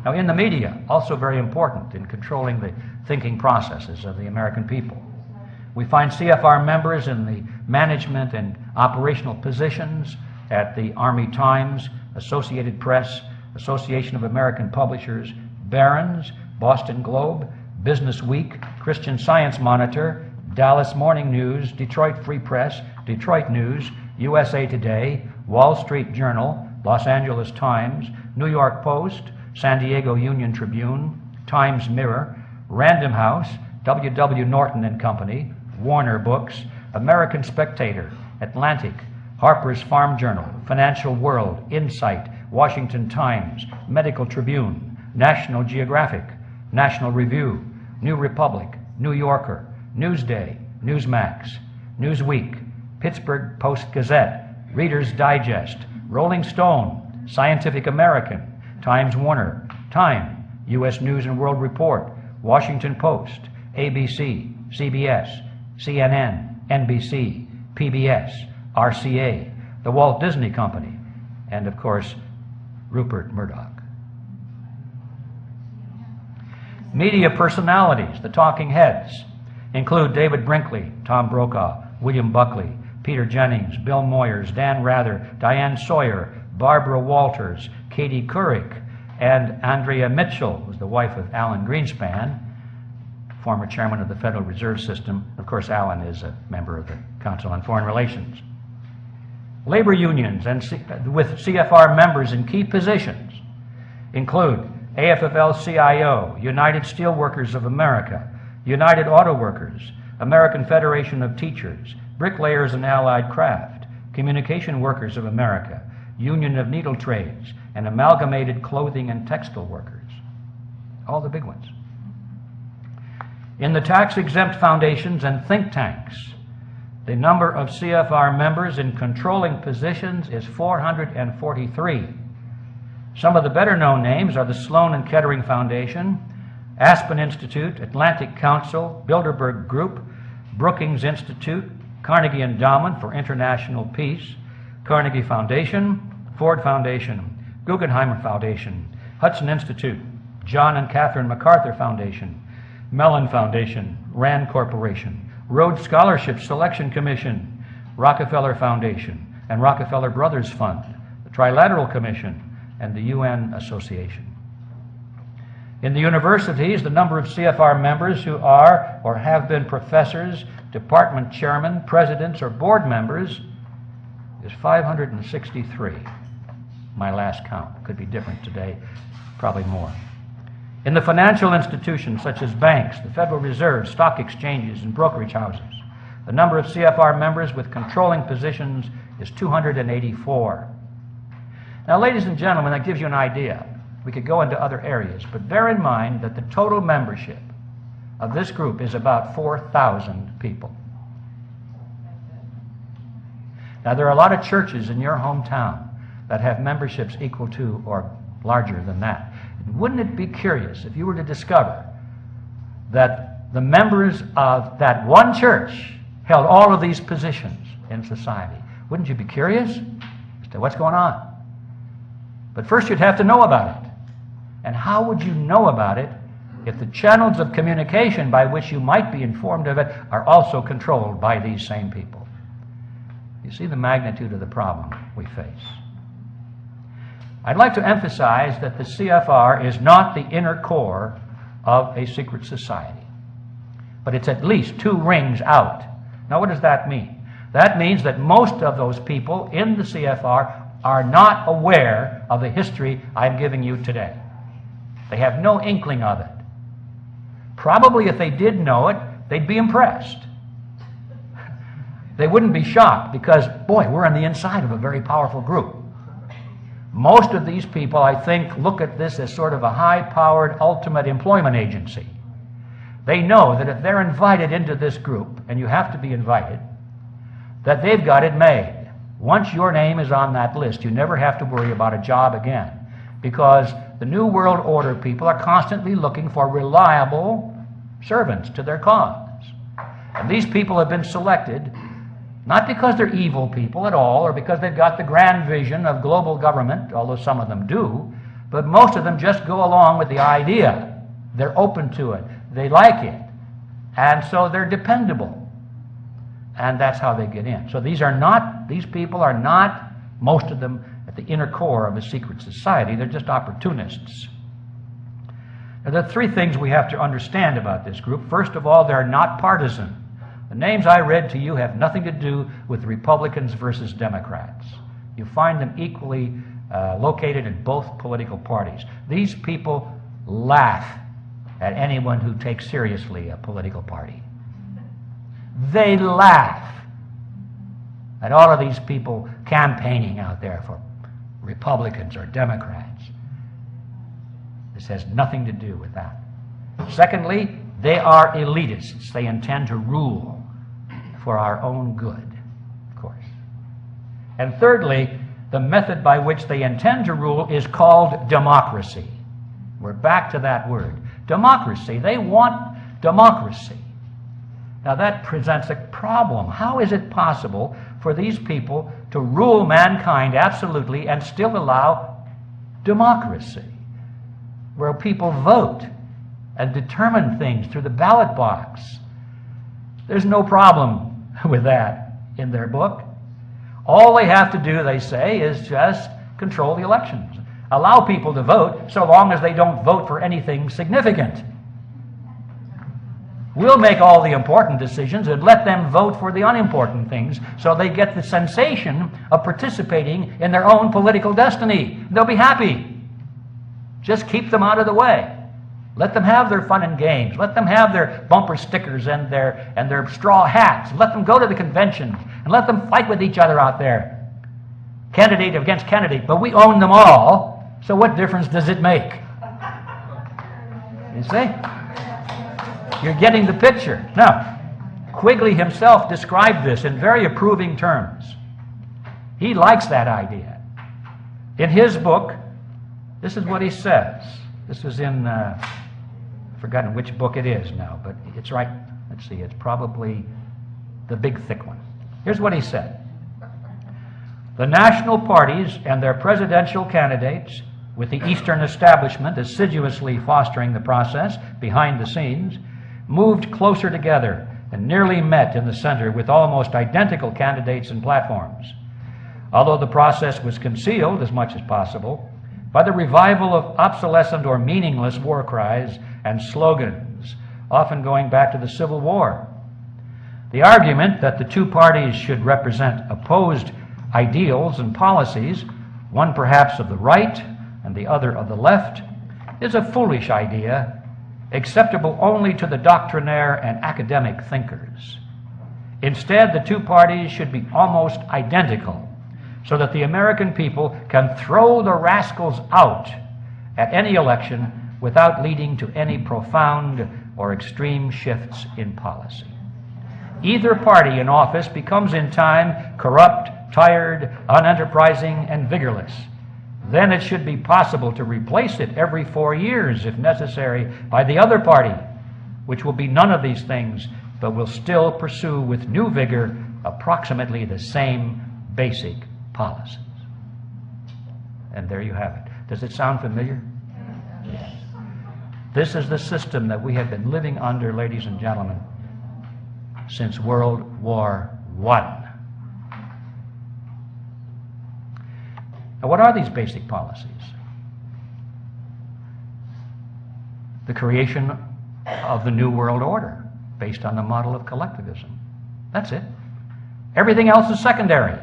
Now, in the media, also very important in controlling the thinking processes of the American people. We find CFR members in the management and operational positions at the Army Times, Associated Press, Association of American Publishers, Barron's, Boston Globe, Business Week, Christian Science Monitor, Dallas Morning News, Detroit Free Press, Detroit News, USA Today, Wall Street Journal, Los Angeles Times, New York Post, San Diego Union Tribune, Times Mirror, Random House, W.W. Norton and Company, Warner Books, American Spectator, Atlantic, Harper's Farm Journal, Financial World, Insight, Washington Times, Medical Tribune, National Geographic, National Review, New Republic, New Yorker, Newsday, Newsmax, Newsweek, Pittsburgh Post-Gazette, Reader's Digest, Rolling Stone, Scientific American, Times Warner, Time, U.S. News and World Report, Washington Post, ABC, CBS, CNN, NBC, PBS, RCA, the Walt Disney Company, and of course, Rupert Murdoch. Media personalities, the talking heads, include David Brinkley, Tom Brokaw, William Buckley, Peter Jennings, Bill Moyers, Dan Rather, Diane Sawyer, Barbara Walters, Katie Couric, and Andrea Mitchell, who's the wife of Alan Greenspan, former chairman of the Federal Reserve System. Of course, Alan is a member of the Council on Foreign Relations. Labor unions and with CFR members in key positions include AFL-CIO, United Steelworkers of America, United Auto Workers, American Federation of Teachers, Bricklayers and Allied Craft, Communication Workers of America, Union of Needle Trades, and Amalgamated Clothing and Textile Workers. All the big ones. In the tax-exempt foundations and think tanks, the number of CFR members in controlling positions is 443. Some of the better-known names are the Sloan and Kettering Foundation, Aspen Institute, Atlantic Council, Bilderberg Group, Brookings Institute, Carnegie Endowment for International Peace, Carnegie Foundation, Ford Foundation, Guggenheim Foundation, Hudson Institute, John and Catherine MacArthur Foundation, Mellon Foundation, Rand Corporation, Rhodes Scholarship Selection Commission, Rockefeller Foundation, and Rockefeller Brothers Fund, the Trilateral Commission, and the UN Association. In the universities, the number of CFR members who are or have been professors, department chairmen, presidents, or board members is 563. My last count. Could be different today, probably more. In the financial institutions such as banks, the Federal Reserve, stock exchanges, and brokerage houses, the number of CFR members with controlling positions is 284. Now, ladies and gentlemen, that gives you an idea. We could go into other areas, but bear in mind that the total membership of this group is about 4,000 people. Now, there are a lot of churches in your hometown that have memberships equal to or larger than that. Wouldn't it be curious if you were to discover that the members of that one church held all of these positions in society? Wouldn't you be curious as to what's going on? But first you'd have to know about it. And how would you know about it if the channels of communication by which you might be informed of it are also controlled by these same people? You see the magnitude of the problem we face. I'd like to emphasize that the CFR is not the inner core of a secret society, but it's at least 2 rings out. Now, what does that mean? That means that most of those people in the CFR are not aware of the history I'm giving you today. They have no inkling of it. Probably if they did know it, they'd be impressed. They wouldn't be shocked because, boy, we're on the inside of a very powerful group. Most of these people, I think, look at this as sort of a high-powered ultimate employment agency. They know that if they're invited into this group, and you have to be invited, that they've got it made. Once your name is on that list, you never have to worry about a job again, because the New World Order people are constantly looking for reliable servants to their cause. And these people have been selected not because they're evil people at all, or because they've got the grand vision of global government, although some of them do, but most of them just go along with the idea. They're open to it. They like it. And so they're dependable. And that's how they get in. So these people are not, most of them, at the inner core of a secret society. They're just opportunists. Now, there are 3 things we have to understand about this group. First of all, they're not partisan. The names I read to you have nothing to do with Republicans versus Democrats. You find them equally located in both political parties. These people laugh at anyone who takes seriously a political party. They laugh at all of these people campaigning out there for Republicans or Democrats. This has nothing to do with that. Secondly, they are elitists. They intend to rule for our own good, of course. And thirdly, the method by which they intend to rule is called democracy. We're back to that word. Democracy. They want democracy. Now that presents a problem. How is it possible for these people to rule mankind absolutely and still allow democracy, where people vote and determine things through the ballot box? There's no problem with that in their book. All they have to do, they say, is just control the elections. Allow people to vote so long as they don't vote for anything significant. We'll make all the important decisions and let them vote for the unimportant things so they get the sensation of participating in their own political destiny. They'll be happy. Just keep them out of the way. Let them have their fun and games. Let them have their bumper stickers and their straw hats. Let them go to the convention and let them fight with each other out there. Candidate against candidate, but we own them all, so what difference does it make? You see? You're getting the picture. Now, Quigley himself described this in very approving terms. He likes that idea. In his book, this is what he says. This is in, I've forgotten which book it is now, but it's right. Let's see, it's probably the big thick one. Here's what he said. The national parties and their presidential candidates, with the Eastern establishment assiduously fostering the process behind the scenes, moved closer together and nearly met in the center with almost identical candidates and platforms. Although the process was concealed as much as possible by the revival of obsolescent or meaningless war cries and slogans, often going back to the Civil War. The argument that the two parties should represent opposed ideals and policies, one perhaps of the right and the other of the left, is a foolish idea, acceptable only to the doctrinaire and academic thinkers. Instead, the two parties should be almost identical, so that the American people can throw the rascals out at any election without leading to any profound or extreme shifts in policy. Either party in office becomes in time corrupt, tired, unenterprising, and vigorless. Then it should be possible to replace it every 4 years, if necessary, by the other party, which will be none of these things, but will still pursue with new vigor approximately the same basic policies. And there you have it. Does it sound familiar? Yes. This is the system that we have been living under, ladies and gentlemen, since World War I. Now, what are these basic policies? The creation of the New World Order based on the model of collectivism. That's it. Everything else is secondary.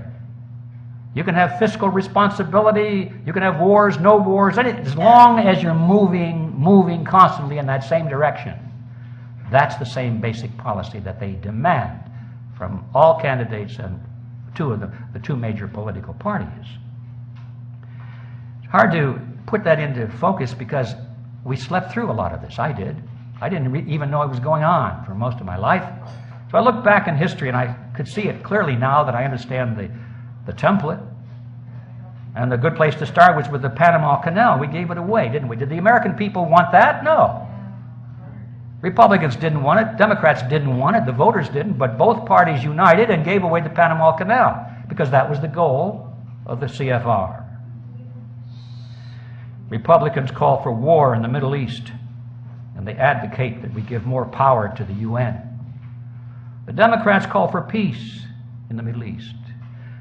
You can have fiscal responsibility, you can have wars, no wars, as long as you're moving constantly in that same direction. That's the same basic policy that they demand from all candidates and the two major political parties. It's hard to put that into focus because we slept through a lot of this. I did. I didn't even know it was going on for most of my life. So I look back in history and I could see it clearly now that I understand the template. And the good place to start was with the Panama Canal. We gave it away, didn't we? Did the American people want that? No. Republicans didn't want it. Democrats didn't want it. The voters didn't. But both parties united and gave away the Panama Canal because that was the goal of the CFR. Republicans call for war in the Middle East, and they advocate that we give more power to the UN. The Democrats call for peace in the Middle East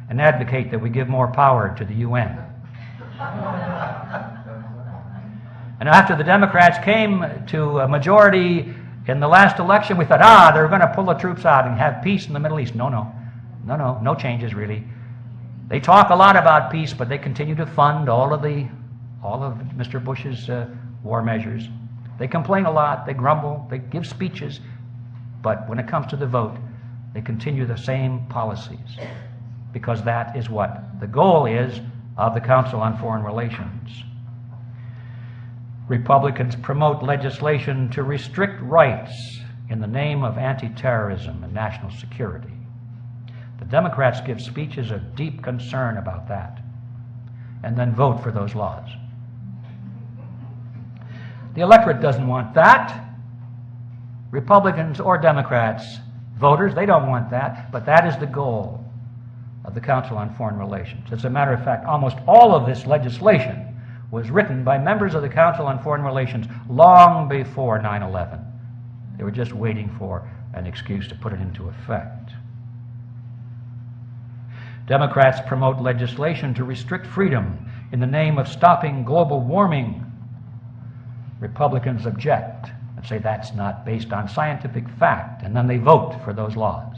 and advocate that we give more power to the UN. And after the Democrats came to a majority in the last election, we thought, they're going to pull the troops out and have peace in the Middle East. No changes really. They talk a lot about peace, but they continue to fund all of Mr. Bush's war measures. They complain a lot, they grumble, they give speeches, but when it comes to the vote, they continue the same policies, because that is what the goal is of the Council on Foreign Relations. Republicans promote legislation to restrict rights in the name of anti-terrorism and national security. The Democrats give speeches of deep concern about that and then vote for those laws. The electorate doesn't want that. Republicans or Democrats, voters, they don't want that, but that is the goal of the Council on Foreign Relations. As a matter of fact, almost all of this legislation was written by members of the Council on Foreign Relations long before 9/11. They were just waiting for an excuse to put it into effect. Democrats promote legislation to restrict freedom in the name of stopping global warming. Republicans object and say that's not based on scientific fact, and then they vote for those laws.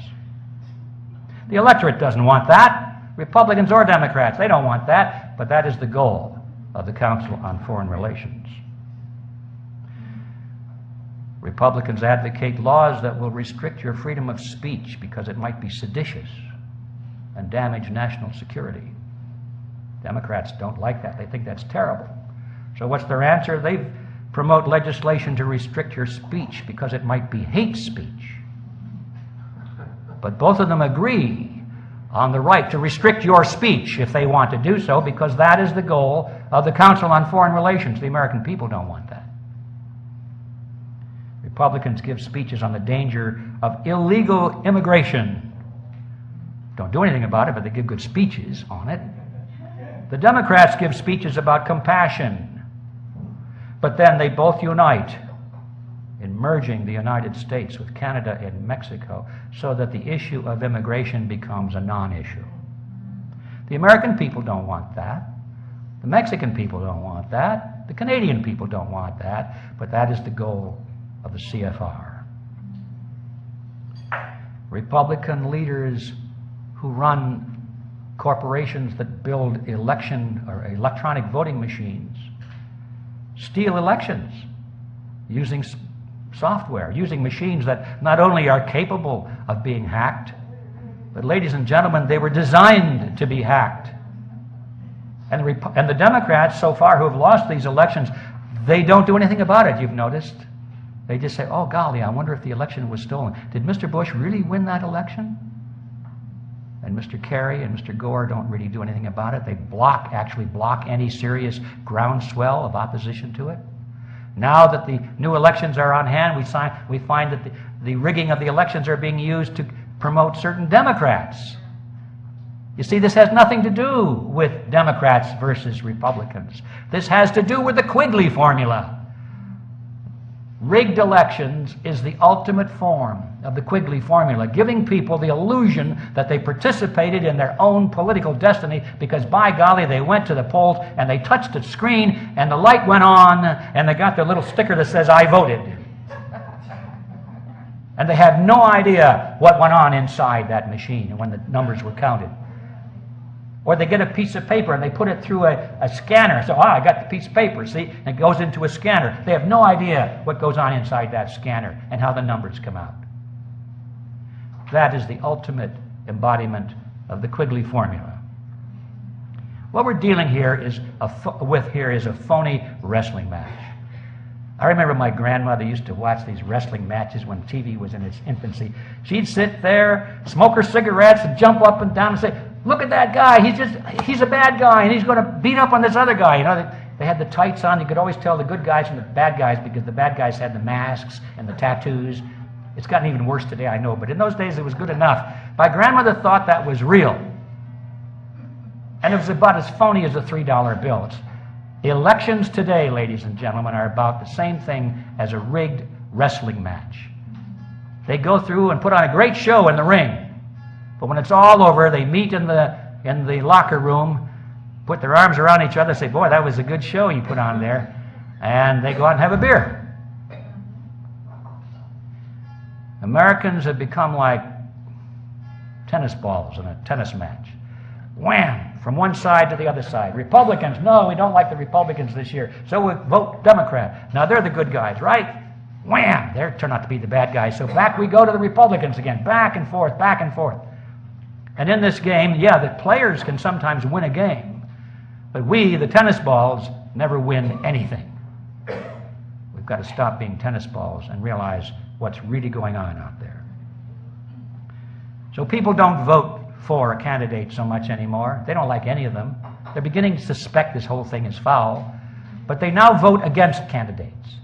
The electorate doesn't want that. Republicans or Democrats, they don't want that, but that is the goal of the Council on Foreign Relations. Republicans advocate laws that will restrict your freedom of speech because it might be seditious and damage national security. Democrats don't like that. They think that's terrible. So what's their answer? They promote legislation to restrict your speech because it might be hate speech. But both of them agree on the right to restrict your speech if they want to do so, because that is the goal of the Council on Foreign Relations. The American people don't want that. Republicans give speeches on the danger of illegal immigration. Don't do anything about it, but they give good speeches on it. The Democrats give speeches about compassion, but then they both unite in merging the United States with Canada and Mexico so that the issue of immigration becomes a non-issue. The American people don't want that. The Mexican people don't want that. The Canadian people don't want that, but that is the goal of the CFR. Republican leaders who run corporations that build election or electronic voting machines steal elections using software, using machines that not only are capable of being hacked, but ladies and gentlemen, they were designed to be hacked. And the Democrats so far who have lost these elections, they don't do anything about it, you've noticed. They just say, oh golly, I wonder if the election was stolen. Did Mr. Bush really win that election? And Mr. Kerry and Mr. Gore don't really do anything about it. They actually block any serious groundswell of opposition to it. Now that the new elections are on hand, we find that the rigging of the elections are being used to promote certain Democrats. You see, this has nothing to do with Democrats versus Republicans. This has to do with the Quigley Formula. Rigged elections is the ultimate form of the Quigley Formula, giving people the illusion that they participated in their own political destiny because, by golly, they went to the polls and they touched a screen and the light went on and they got their little sticker that says, I voted. And they have no idea what went on inside that machine when the numbers were counted. Or they get a piece of paper and they put it through a scanner. So, I got the piece of paper, see? And it goes into a scanner. They have no idea what goes on inside that scanner and how the numbers come out. That is the ultimate embodiment of the Quigley Formula. What we're dealing here is a phony wrestling match. I remember my grandmother used to watch these wrestling matches when TV was in its infancy. She'd sit there, smoke her cigarettes, and jump up and down and say, look at that guy, he's a bad guy, and he's going to beat up on this other guy. You know, they had the tights on. You could always tell the good guys from the bad guys because the bad guys had the masks and the tattoos. It's gotten even worse today, I know, but in those days it was good enough. My grandmother thought that was real. And it was about as phony as a $3 bill. Elections today, ladies and gentlemen, are about the same thing as a rigged wrestling match. They go through and put on a great show in the ring. But when it's all over, they meet in the locker room, put their arms around each other, say, boy, that was a good show you put on there. And they go out and have a beer. Americans have become like tennis balls in a tennis match. Wham! From one side to the other side. Republicans, no, we don't like the Republicans this year, so we vote Democrat. Now they're the good guys, right? Wham! They turn out to be the bad guys, so back we go to the Republicans again. Back and forth, back and forth. And in this game, yeah, the players can sometimes win a game, but we, the tennis balls, never win anything. We've got to stop being tennis balls and realize what's really going on out there. So people don't vote for a candidate so much anymore. They don't like any of them. They're beginning to suspect this whole thing is foul, but they now vote against candidates.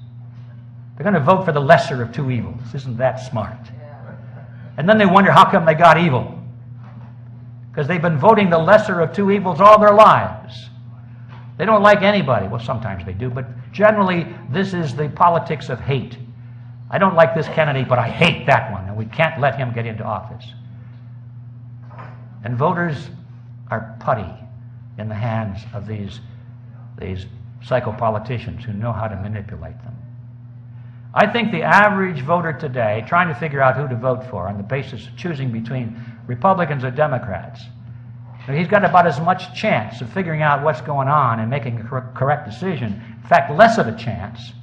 They're going to vote for the lesser of two evils. Isn't that smart? And then they wonder how come they got evil. Because they've been voting the lesser of two evils all their lives. They don't like anybody. Well, sometimes they do, but generally this is the politics of hate. I don't like this candidate, but I hate that one, and we can't let him get into office. And voters are putty in the hands of these psychopoliticians who know how to manipulate them. I think the average voter today, trying to figure out who to vote for on the basis of choosing between Republicans or Democrats, he's got about as much chance of figuring out what's going on and making a correct decision, in fact, less of a chance,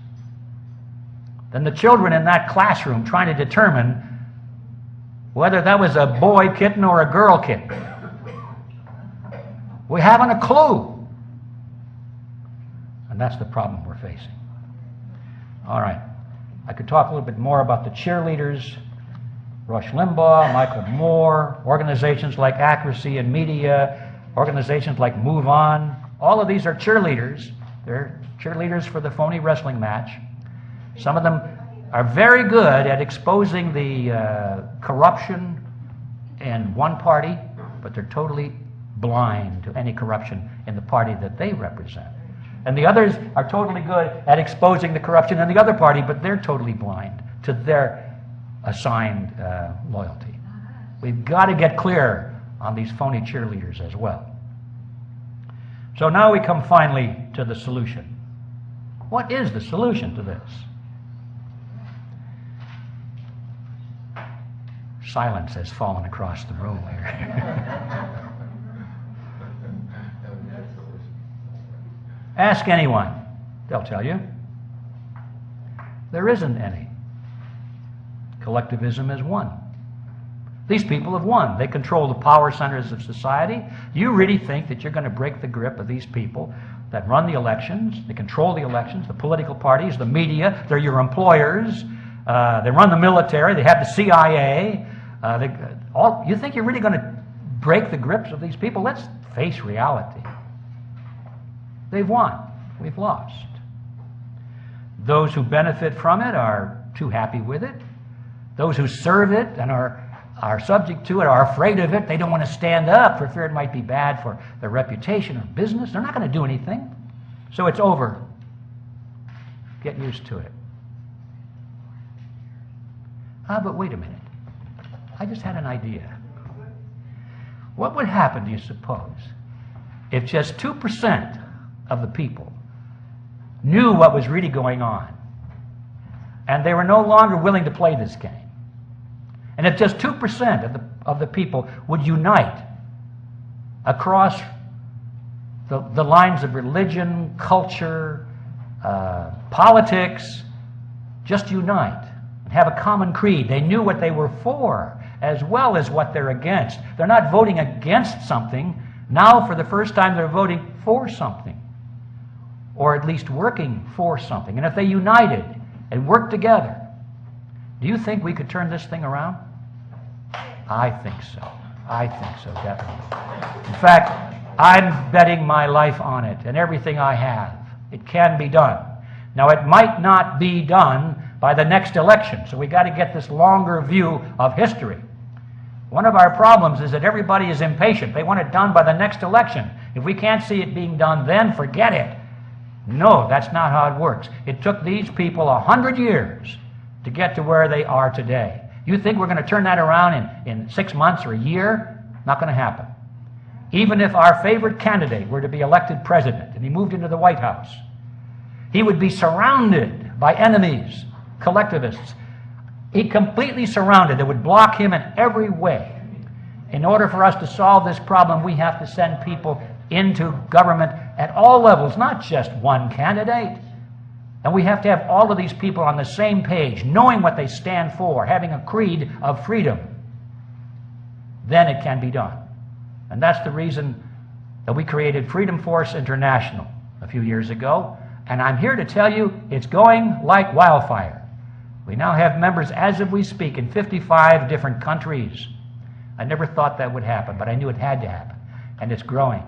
than the children in that classroom trying to determine whether that was a boy kitten or a girl kitten. We haven't a clue. And that's the problem we're facing. All right. I could talk a little bit more about the cheerleaders, Rush Limbaugh, Michael Moore, organizations like Accuracy in Media, organizations like Move On. All of these are cheerleaders. They're cheerleaders for the phony wrestling match. Some of them are very good at exposing the corruption in one party but they're totally blind to any corruption in the party that they represent. And the others are totally good at exposing the corruption in the other party, but they're totally blind to their assigned loyalty. We've got to get clear on these phony cheerleaders as well. So now we come finally to the solution. What is the solution to this? Silence has fallen across the room here. Ask anyone, they'll tell you. There isn't any. Collectivism has won. These people have won. They control the power centers of society. You really think that you're going to break the grip of these people that run the elections, they control the elections, the political parties, the media, they're your employers, they run the military, they have the CIA. You think you're really going to break the grips of these people? Let's face reality. They've won. We've lost. Those who benefit from it are too happy with it. Those who serve it and are subject to it are afraid of it. They don't want to stand up for fear it might be bad for their reputation or business. They're not going to do anything. So it's over. Get used to it. But wait a minute. I just had an idea. What would happen, do you suppose, if just 2% of the people knew what was really going on and they were no longer willing to play this game? And if just 2% of the people would unite across the lines of religion, culture, politics, just unite and have a common creed. They knew what they were for as well as what they're against. They're not voting against something. Now, for the first time, they're voting for something, or at least working for something. And if they united and worked together, do you think we could turn this thing around? I think so. I think so, definitely. In fact, I'm betting my life on it and everything I have. It can be done. Now, it might not be done by the next election, so we got to get this longer view of history. One of our problems is that everybody is impatient. They want it done by the next election. If we can't see it being done then, forget it. No, that's not how it works. It took these people 100 years to get to where they are today. You think we're going to turn that around in 6 months or a year? Not going to happen. Even if our favorite candidate were to be elected president and he moved into the White House, he would be surrounded by enemies, collectivists. He completely surrounded. They would block him in every way. In order for us to solve this problem, we have to send people into government at all levels, not just one candidate. And we have to have all of these people on the same page, knowing what they stand for, having a creed of freedom. Then it can be done. And that's the reason that we created Freedom Force International a few years ago. And I'm here to tell you it's going like wildfire. We now have members, as of we speak, in 55 different countries. I never thought that would happen, but I knew it had to happen. And it's growing.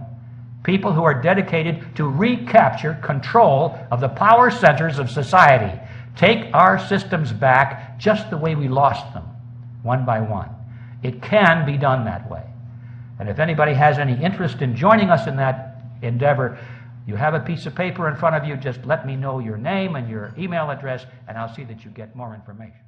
People who are dedicated to recapture control of the power centers of society. Take our systems back just the way we lost them, one by one. It can be done that way. And if anybody has any interest in joining us in that endeavor, you have a piece of paper in front of you. Just let me know your name and your email address, and I'll see that you get more information.